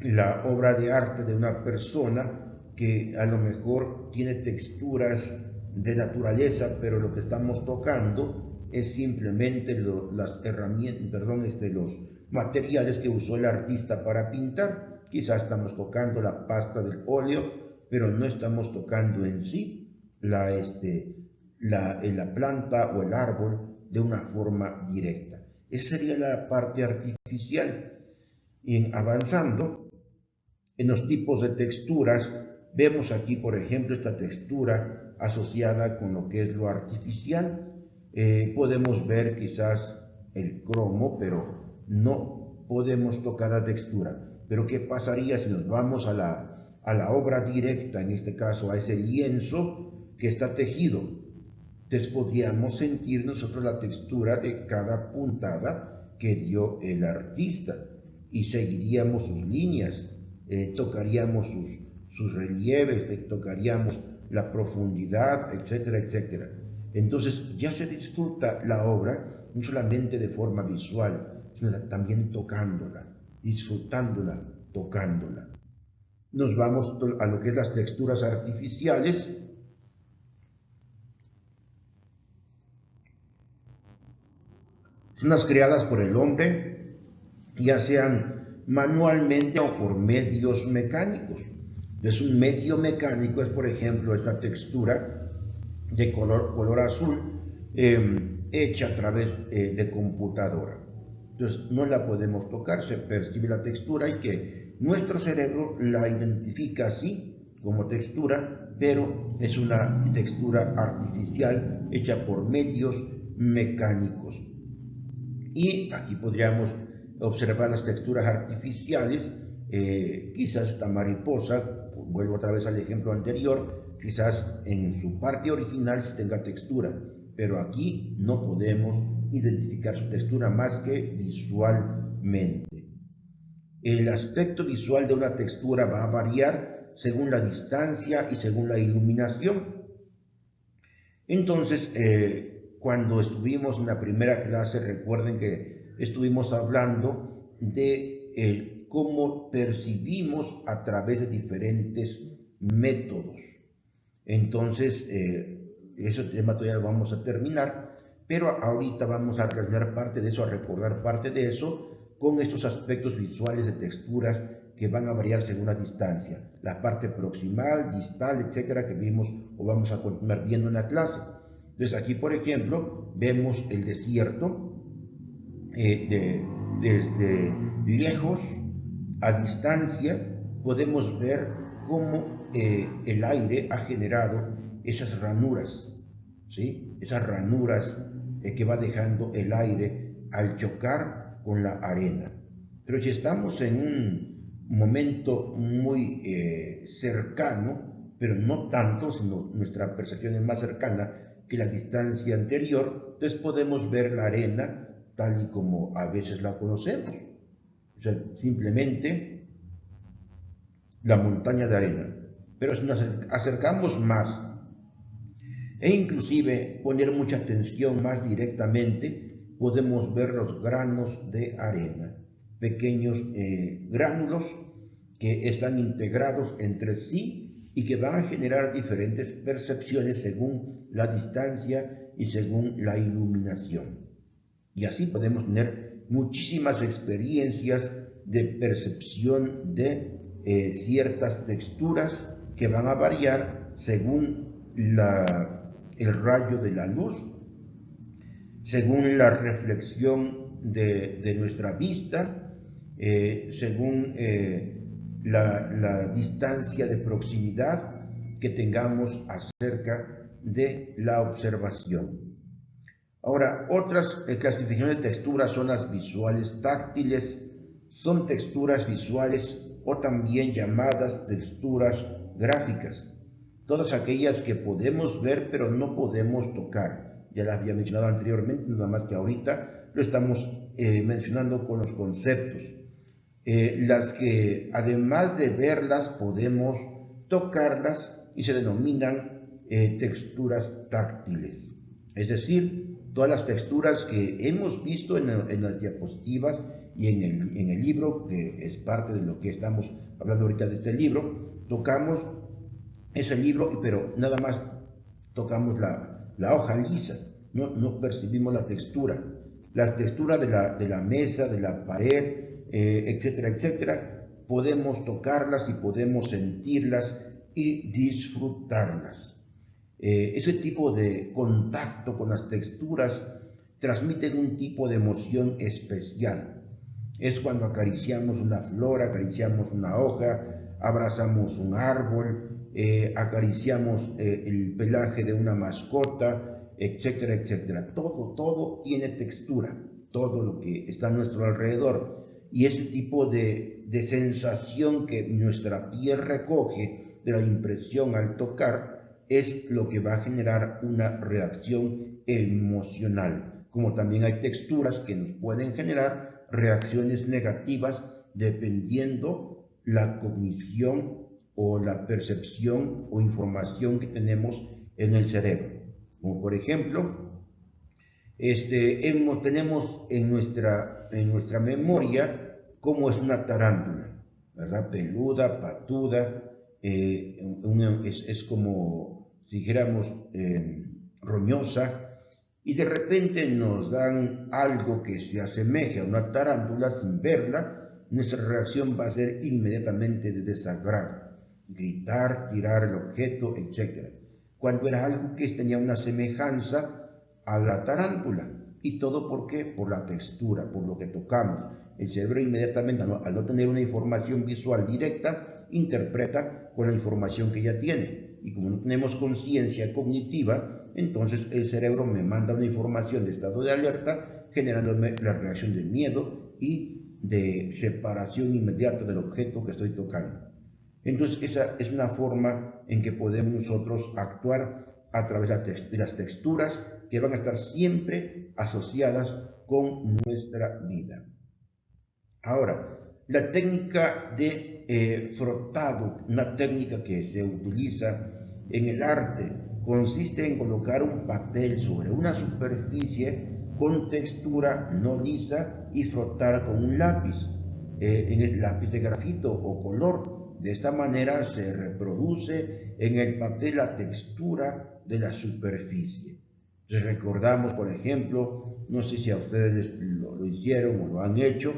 la obra de arte de una persona que a lo mejor tiene texturas de naturaleza, pero lo que estamos tocando es simplemente las herramientas, los materiales que usó el artista para pintar. Quizás estamos tocando la pasta del óleo, pero no estamos tocando en sí la planta o el árbol de una forma directa. Esa sería la parte artificial. Y avanzando en los tipos de texturas, vemos aquí, por ejemplo, esta textura asociada con lo que es lo artificial. Podemos ver quizás el cromo, pero no podemos tocar la textura. Pero ¿qué pasaría si nos vamos a la obra directa, en este caso a ese lienzo que está tejido? Entonces podríamos sentir nosotros la textura de cada puntada que dio el artista y seguiríamos sus líneas, tocaríamos sus relieves, tocaríamos la profundidad, etcétera, etcétera. Entonces ya se disfruta la obra no solamente de forma visual, sino también tocándola, disfrutándola, tocándola. Nos vamos a lo que es las texturas artificiales. Son las creadas por el hombre, ya sean manualmente o por medios mecánicos. Es un medio mecánico, es por ejemplo esta textura de color azul hecha a través de computadora. Entonces no la podemos tocar, se percibe la textura y que nuestro cerebro la identifica así como textura, pero es una textura artificial hecha por medios mecánicos. Y aquí podríamos observar las texturas artificiales, quizás esta mariposa, vuelvo otra vez al ejemplo anterior, quizás en su parte original sí tenga textura, pero aquí no podemos identificar su textura más que visualmente. El aspecto visual de una textura va a variar según la distancia y según la iluminación. Entonces, cuando estuvimos en la primera clase, recuerden que estuvimos hablando de cómo percibimos a través de diferentes métodos. Entonces, ese tema todavía lo vamos a terminar, pero ahorita vamos a relacionar parte de eso, a recordar parte de eso, con estos aspectos visuales de texturas que van a variar según la distancia, la parte proximal, distal, etcétera, que vimos o vamos a continuar viendo en la clase. Entonces aquí, por ejemplo, vemos el desierto desde lejos a distancia. Podemos ver cómo el aire ha generado esas ranuras, ¿sí? Esas ranuras que va dejando el aire al chocar con la arena. Pero si estamos en un momento muy cercano, pero no tanto, sino nuestra percepción es más cercana que la distancia anterior, entonces podemos ver la arena tal y como a veces la conocemos. O sea, simplemente la montaña de arena. Pero si nos acercamos más e inclusive poner mucha atención más directamente, podemos ver los granos de arena, pequeños gránulos que están integrados entre sí y que van a generar diferentes percepciones según la distancia y según la iluminación. Y así podemos tener muchísimas experiencias de percepción de ciertas texturas que van a variar según el rayo de la luz, según la reflexión de nuestra vista, según la distancia de proximidad que tengamos acerca de la observación. Ahora, otras clasificaciones de texturas son las visuales táctiles. Son texturas visuales o también llamadas texturas gráficas. Todas aquellas que podemos ver pero no podemos tocar. Ya las había mencionado anteriormente, nada más que ahorita lo estamos mencionando con los conceptos. Las que además de verlas podemos tocarlas y se denominan texturas táctiles. Es decir, todas las texturas que hemos visto en las diapositivas y en el libro, que es parte de lo que estamos hablando ahorita de este libro, tocamos ese libro, pero nada más tocamos la hoja lisa, no percibimos la textura de la mesa, de la pared, etcétera, etcétera. Podemos tocarlas y podemos sentirlas y disfrutarlas. Ese tipo de contacto con las texturas transmiten un tipo de emoción especial. Es cuando acariciamos una flor, acariciamos una hoja, abrazamos un árbol, acariciamos el pelaje de una mascota, etcétera, etcétera. Todo tiene textura, todo lo que está a nuestro alrededor. Y ese tipo de sensación que nuestra piel recoge de la impresión al tocar es lo que va a generar una reacción emocional. Como también hay texturas que nos pueden generar reacciones negativas dependiendo la cognición o la percepción o información que tenemos en el cerebro. Como por ejemplo, tenemos en nuestra memoria cómo es una tarántula, ¿verdad? Peluda, patuda, es como si dijéramos roñosa, y de repente nos dan algo que se asemeje a una tarántula sin verla, nuestra reacción va a ser inmediatamente de desagrado, gritar, tirar el objeto, etc. Cuando era algo que tenía una semejanza a la tarántula. ¿Y todo por qué? Por la textura, por lo que tocamos. El cerebro inmediatamente, al no tener una información visual directa, interpreta con la información que ya tiene. Y como no tenemos conciencia cognitiva, entonces el cerebro me manda una información de estado de alerta, generándome la reacción de miedo y de separación inmediata del objeto que estoy tocando. Entonces esa es una forma en que podemos nosotros actuar a través de las texturas que van a estar siempre asociadas con nuestra vida. Ahora, la técnica de frotado, una técnica que se utiliza en el arte, consiste en colocar un papel sobre una superficie con textura no lisa y frotar con un lápiz, en el lápiz de grafito o color. De esta manera se reproduce en el papel la textura de la superficie. Entonces recordamos, por ejemplo, no sé si a ustedes lo hicieron o lo han hecho,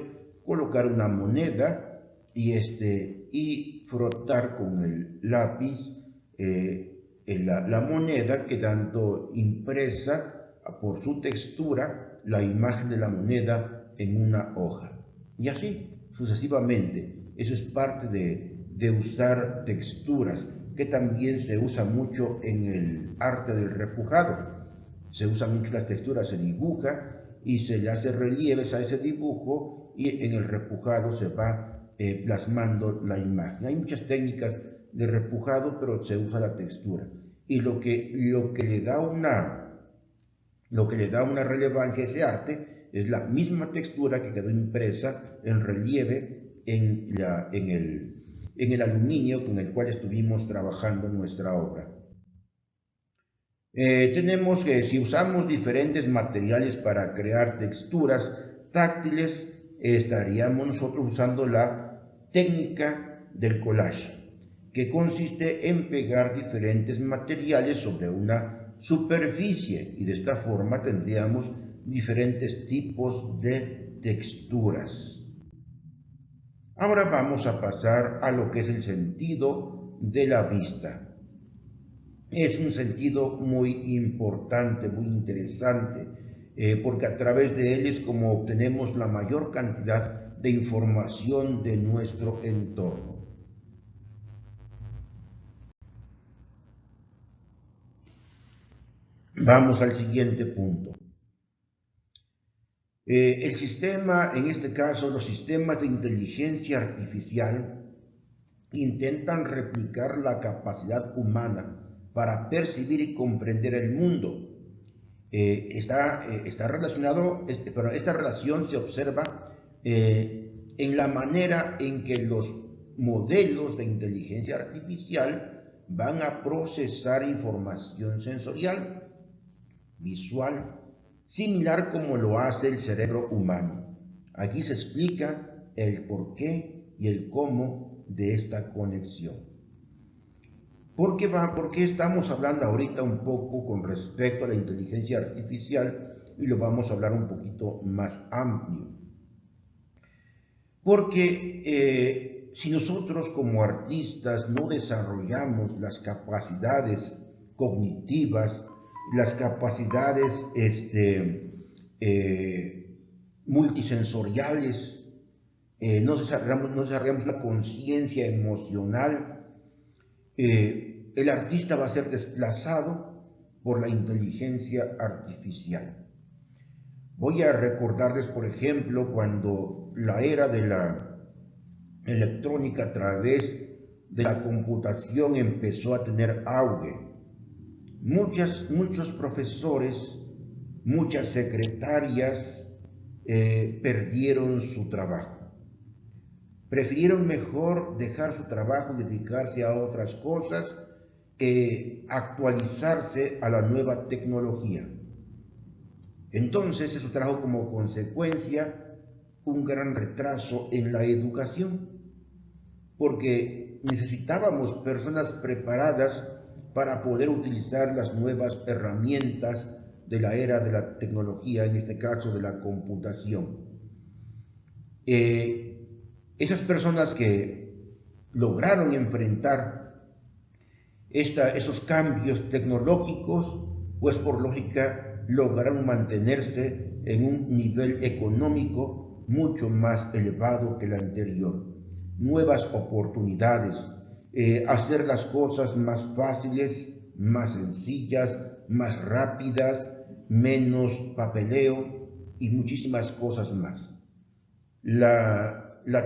colocar una moneda y frotar con el lápiz la moneda, quedando impresa por su textura la imagen de la moneda en una hoja. Y así sucesivamente. Eso es parte de usar texturas, que también se usa mucho en el arte del repujado. Se usan mucho las texturas, se dibuja y se le hace relieves a ese dibujo, y en el repujado se va plasmando la imagen. Hay muchas técnicas de repujado, pero se usa la textura. Y lo que le da una relevancia a ese arte es la misma textura que quedó impresa en relieve en el aluminio con el cual estuvimos trabajando nuestra obra. Tenemos que, si usamos diferentes materiales para crear texturas táctiles, estaríamos nosotros usando la técnica del collage, que consiste en pegar diferentes materiales sobre una superficie, y de esta forma tendríamos diferentes tipos de texturas. Ahora vamos a pasar a lo que es el sentido de la vista. Es un sentido muy importante, muy interesante, porque a través de él es como obtenemos la mayor cantidad de información de nuestro entorno. Vamos al siguiente punto. El sistema, en este caso los sistemas de inteligencia artificial, intentan replicar la capacidad humana para percibir y comprender el mundo. Está relacionado, pero esta relación se observa en la manera en que los modelos de inteligencia artificial van a procesar información sensorial, visual, similar como lo hace el cerebro humano. Aquí se explica el por qué y el cómo de esta conexión. ¿Por qué estamos hablando ahorita un poco con respecto a la inteligencia artificial? Y lo vamos a hablar un poquito más amplio. Porque si nosotros como artistas no desarrollamos las capacidades cognitivas, las capacidades multisensoriales, no desarrollamos la conciencia emocional, el artista va a ser desplazado por la inteligencia artificial. Voy a recordarles, por ejemplo, cuando la era de la electrónica a través de la computación empezó a tener auge. Muchos profesores, muchas secretarias perdieron su trabajo. Prefirieron mejor dejar su trabajo y dedicarse a otras cosas que actualizarse a la nueva tecnología. Entonces eso trajo como consecuencia un gran retraso en la educación, porque necesitábamos personas preparadas para poder utilizar las nuevas herramientas de la era de la tecnología, en este caso de la computación. Esas personas que lograron enfrentar esos cambios tecnológicos, pues por lógica lograron mantenerse en un nivel económico mucho más elevado que el anterior. Nuevas oportunidades, hacer las cosas más fáciles, más sencillas, más rápidas, menos papeleo y muchísimas cosas más. La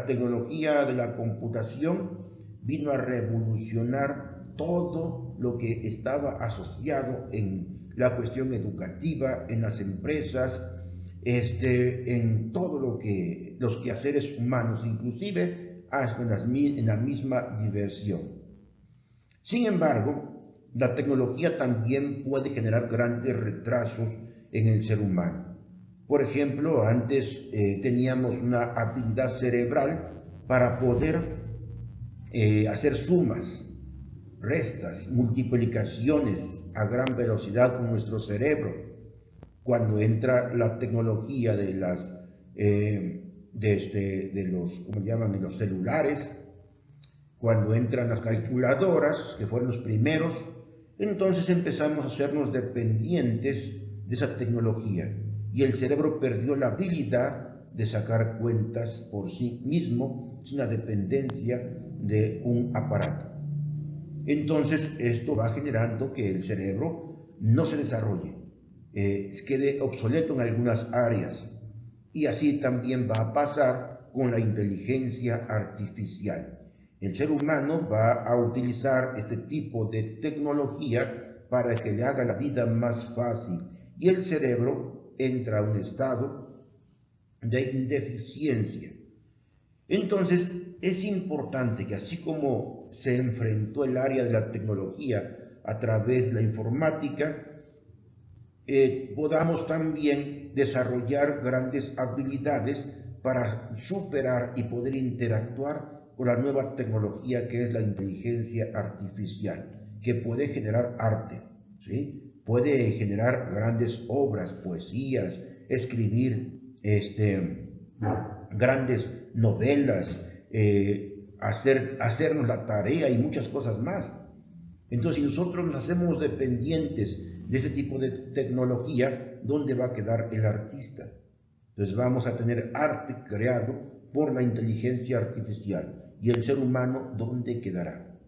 tecnología de la computación vino a revolucionar todo lo que estaba asociado en la cuestión educativa, en las empresas, en todo los quehaceres humanos, inclusive hasta en la misma diversión. Sin embargo, la tecnología también puede generar grandes retrasos en el ser humano. Por ejemplo, antes teníamos una habilidad cerebral para poder hacer sumas, restas, multiplicaciones a gran velocidad con nuestro cerebro. Cuando entra la tecnología de las de los, ¿cómo llaman?, de los celulares, cuando entran las calculadoras, que fueron los primeros. Entonces empezamos a hacernos dependientes de esa tecnología y el cerebro perdió la habilidad de sacar cuentas por sí mismo sin la dependencia de un aparato. Entonces esto va generando que el cerebro no se desarrolle, quede obsoleto en algunas áreas, y así también va a pasar con la inteligencia artificial. El ser humano va a utilizar este tipo de tecnología para que le haga la vida más fácil y el cerebro entra a un estado de indeficiencia. Entonces es importante que así como se enfrentó el área de la tecnología a través de la informática, podamos también desarrollar grandes habilidades para superar y poder interactuar con la nueva tecnología que es la inteligencia artificial, que puede generar arte, ¿sí? Puede generar grandes obras, poesías, escribir grandes novelas, hacernos la tarea y muchas cosas más. Entonces, si nosotros nos hacemos dependientes de este tipo de tecnología, ¿dónde va a quedar el artista? Entonces vamos a tener arte creado por la inteligencia artificial. ¿Y el ser humano dónde quedará?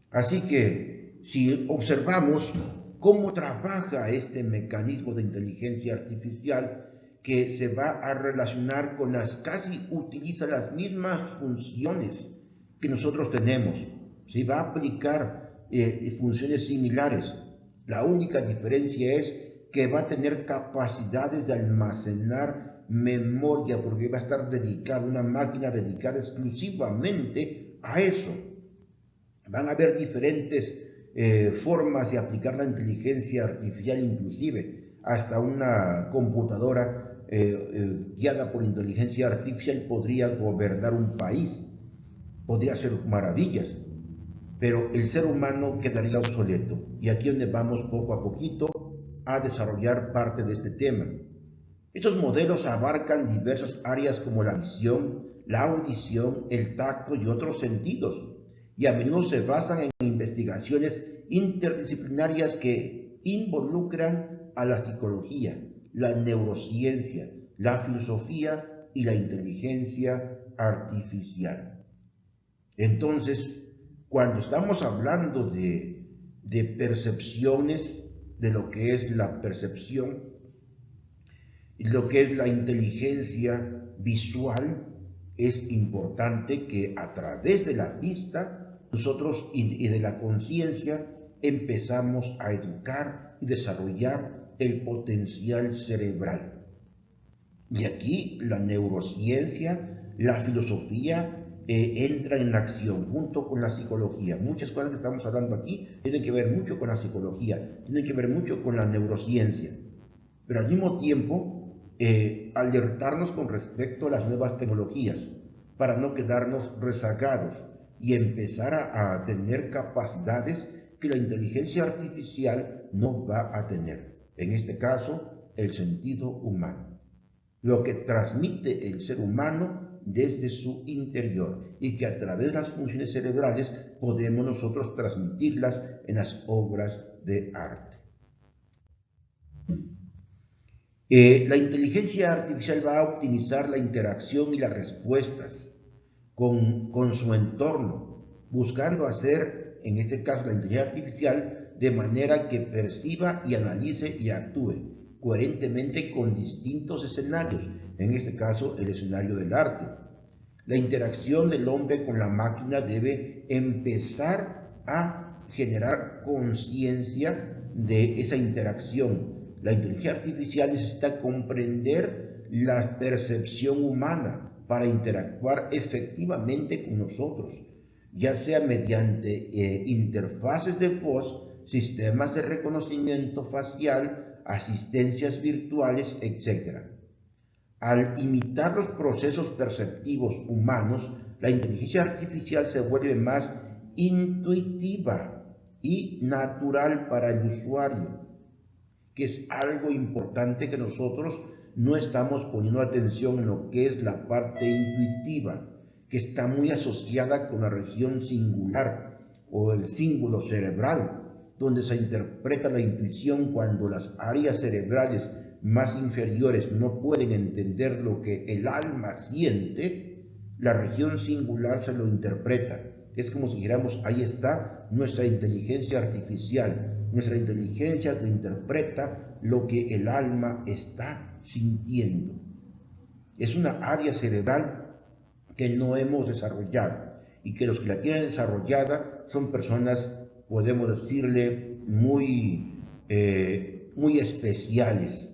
Así que si observamos cómo trabaja este mecanismo de inteligencia artificial, que se va a relacionar con casi utiliza las mismas funciones que nosotros tenemos, ¿sí? Va a aplicar funciones similares. La única diferencia es que va a tener capacidades de almacenar memoria, porque va a estar dedicada, una máquina dedicada exclusivamente a eso. Van a haber diferentes formas de aplicar la inteligencia artificial, inclusive hasta una computadora guiada por inteligencia artificial podría gobernar un país, podría hacer maravillas, pero el ser humano quedaría obsoleto. Y aquí es donde vamos poco a poquito a desarrollar parte de este tema. Estos modelos abarcan diversas áreas como la visión, la audición, el tacto y otros sentidos, y a menudo se basan en investigaciones interdisciplinarias que involucran a la psicología, la neurociencia, la filosofía y la inteligencia artificial. Entonces, cuando estamos hablando de percepciones, de lo que es la percepción, lo que es la inteligencia visual, es importante que a través de la vista nosotros y de la conciencia empezamos a educar y desarrollar el potencial cerebral. Y aquí la neurociencia, la filosofía entra en acción junto con la psicología. Muchas cosas que estamos hablando aquí tienen que ver mucho con la psicología, tienen que ver mucho con la neurociencia, pero al mismo tiempo alertarnos con respecto a las nuevas tecnologías para no quedarnos rezagados y empezar a tener capacidades que la inteligencia artificial no va a tener. En este caso, el sentido humano, lo que transmite el ser humano desde su interior y que a través de las funciones cerebrales podemos nosotros transmitirlas en las obras de arte. La inteligencia artificial va a optimizar la interacción y las respuestas con su entorno, buscando hacer, en este caso, la inteligencia artificial de manera que perciba y analice y actúe coherentemente con distintos escenarios, en este caso, el escenario del arte. La interacción del hombre con la máquina debe empezar a generar conciencia de esa interacción. La inteligencia artificial necesita comprender la percepción humana para interactuar efectivamente con nosotros, ya sea mediante interfaces de voz, sistemas de reconocimiento facial, asistencias virtuales, etc. Al imitar los procesos perceptivos humanos, la inteligencia artificial se vuelve más intuitiva y natural para el usuario, que es algo importante que nosotros no estamos poniendo atención en lo que es la parte intuitiva, que está muy asociada con la región singular o el cíngulo cerebral, donde se interpreta la intuición cuando las áreas cerebrales más inferiores no pueden entender lo que el alma siente. La región singular se lo interpreta. Es como si dijéramos, ahí está nuestra inteligencia artificial, nuestra inteligencia que interpreta lo que el alma está sintiendo. Es una área cerebral que no hemos desarrollado y que los que la tienen desarrollada son personas, podemos decirle, muy especiales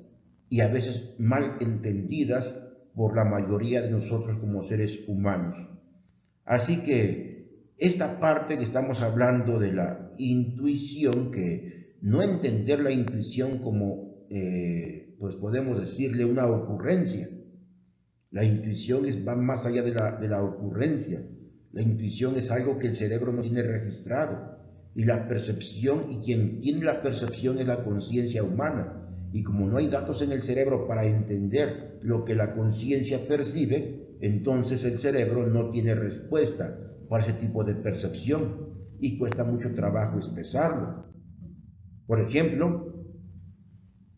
y a veces mal entendidas por la mayoría de nosotros como seres humanos. Así que esta parte que estamos hablando de la intuición, que no entender la intuición como, pues podemos decirle, una ocurrencia. La intuición va más allá de la ocurrencia. La intuición es algo que el cerebro no tiene registrado. Y la percepción, y quien tiene la percepción es la conciencia humana. Y como no hay datos en el cerebro para entender lo que la conciencia percibe, entonces el cerebro no tiene respuesta para ese tipo de percepción y cuesta mucho trabajo expresarlo. Por ejemplo,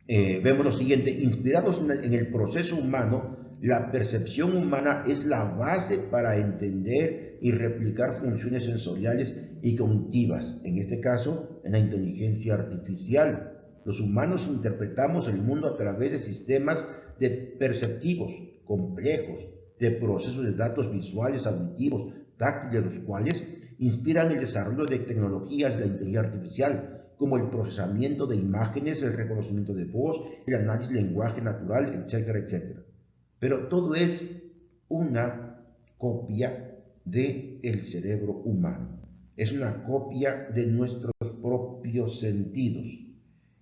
vemos lo siguiente: inspirados en el proceso humano, la percepción humana es la base para entender y replicar funciones sensoriales y cognitivas, en este caso, en la inteligencia artificial. Los humanos interpretamos el mundo a través de sistemas perceptivos complejos, de procesos de datos visuales, auditivos, táctiles, los cuales inspiran el desarrollo de tecnologías de la inteligencia artificial, como el procesamiento de imágenes, el reconocimiento de voz, el análisis del lenguaje natural, etcétera, etcétera. Pero todo es una copia del cerebro humano. Es una copia de nuestros propios sentidos.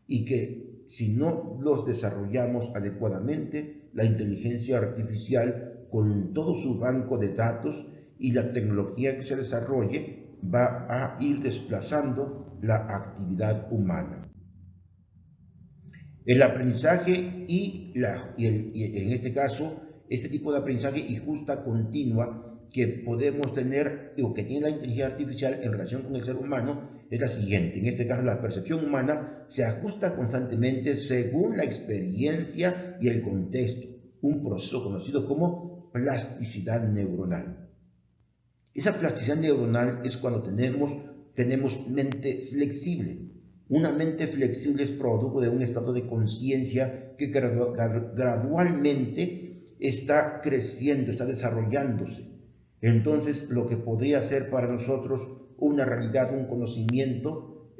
Y que si no los desarrollamos adecuadamente, la inteligencia artificial, con todo su banco de datos y la tecnología que se desarrolle, va a ir desplazando la actividad humana. El aprendizaje y en este caso, este tipo de aprendizaje y justa continua que podemos tener o que tiene la inteligencia artificial en relación con el ser humano es la siguiente. En este caso, la percepción humana se ajusta constantemente según la experiencia y el contexto, un proceso conocido como plasticidad neuronal. Esa plasticidad neuronal es cuando tenemos mente flexible. Una mente flexible es producto de un estado de conciencia que gradualmente está creciendo, está desarrollándose. Entonces, lo que podría ser para nosotros una realidad, un conocimiento,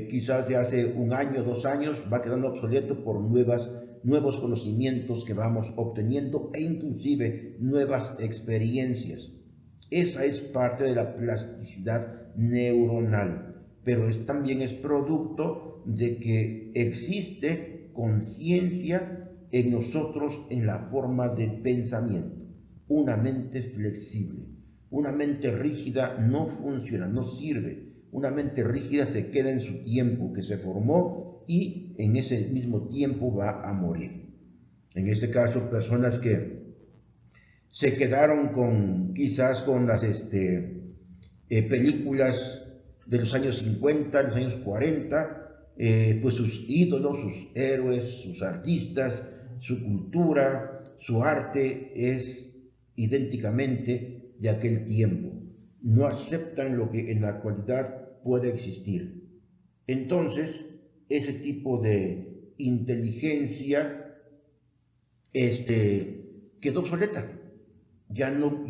quizás de hace un año, 2 años, va quedando obsoleto por nuevos conocimientos que vamos obteniendo e inclusive nuevas experiencias. Esa es parte de la plasticidad neuronal, pero también es producto de que existe conciencia en nosotros en la forma de pensamiento. Una mente flexible, una mente rígida no funciona, no sirve. Una mente rígida se queda en su tiempo que se formó y en ese mismo tiempo va a morir. En este caso, personas que se quedaron quizás con las películas de los años 50, los años 40, pues sus ídolos, sus héroes, sus artistas, su cultura, su arte es idénticamente de aquel tiempo. No aceptan lo que en la actualidad puede existir. Entonces, ese tipo de inteligencia quedó obsoleta. Ya no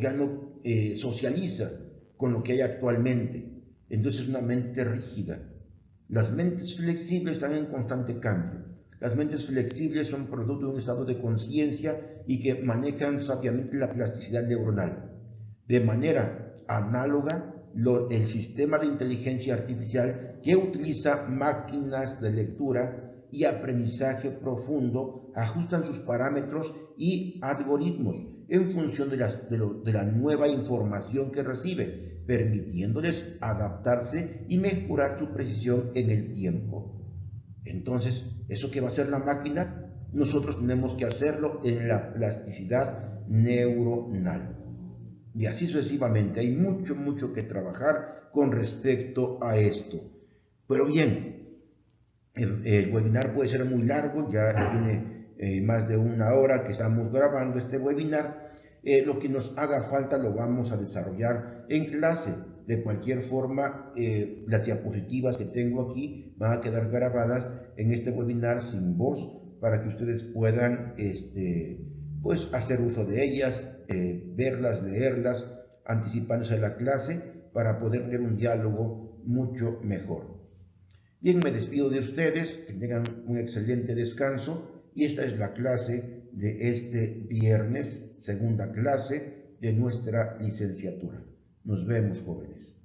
socializa con lo que hay actualmente. Entonces es una mente rígida. Las mentes flexibles están en constante cambio. Las mentes flexibles son producto de un estado de conciencia y que manejan sabiamente la plasticidad neuronal. De manera análoga, el sistema de inteligencia artificial que utiliza máquinas de lectura y aprendizaje profundo ajustan sus parámetros y algoritmos en función de la nueva información que recibe, permitiéndoles adaptarse y mejorar su precisión en el tiempo. Entonces, ¿eso qué va a hacer la máquina? nosotros tenemos que hacerlo en la plasticidad neuronal. Y así sucesivamente. Hay mucho que trabajar con respecto a esto. Pero bien, el webinar puede ser muy largo, ya tiene más de 1 hora que estamos grabando este webinar. Lo que nos haga falta lo vamos a desarrollar en clase. De cualquier forma, las diapositivas que tengo aquí van a quedar grabadas en este webinar sin voz para que ustedes puedan pues hacer uso de ellas, verlas, leerlas, anticipándose a la clase para poder tener un diálogo mucho mejor. Bien, me despido de ustedes, que tengan un excelente descanso y esta es la clase de este viernes, segunda clase de nuestra licenciatura. Nos vemos, jóvenes.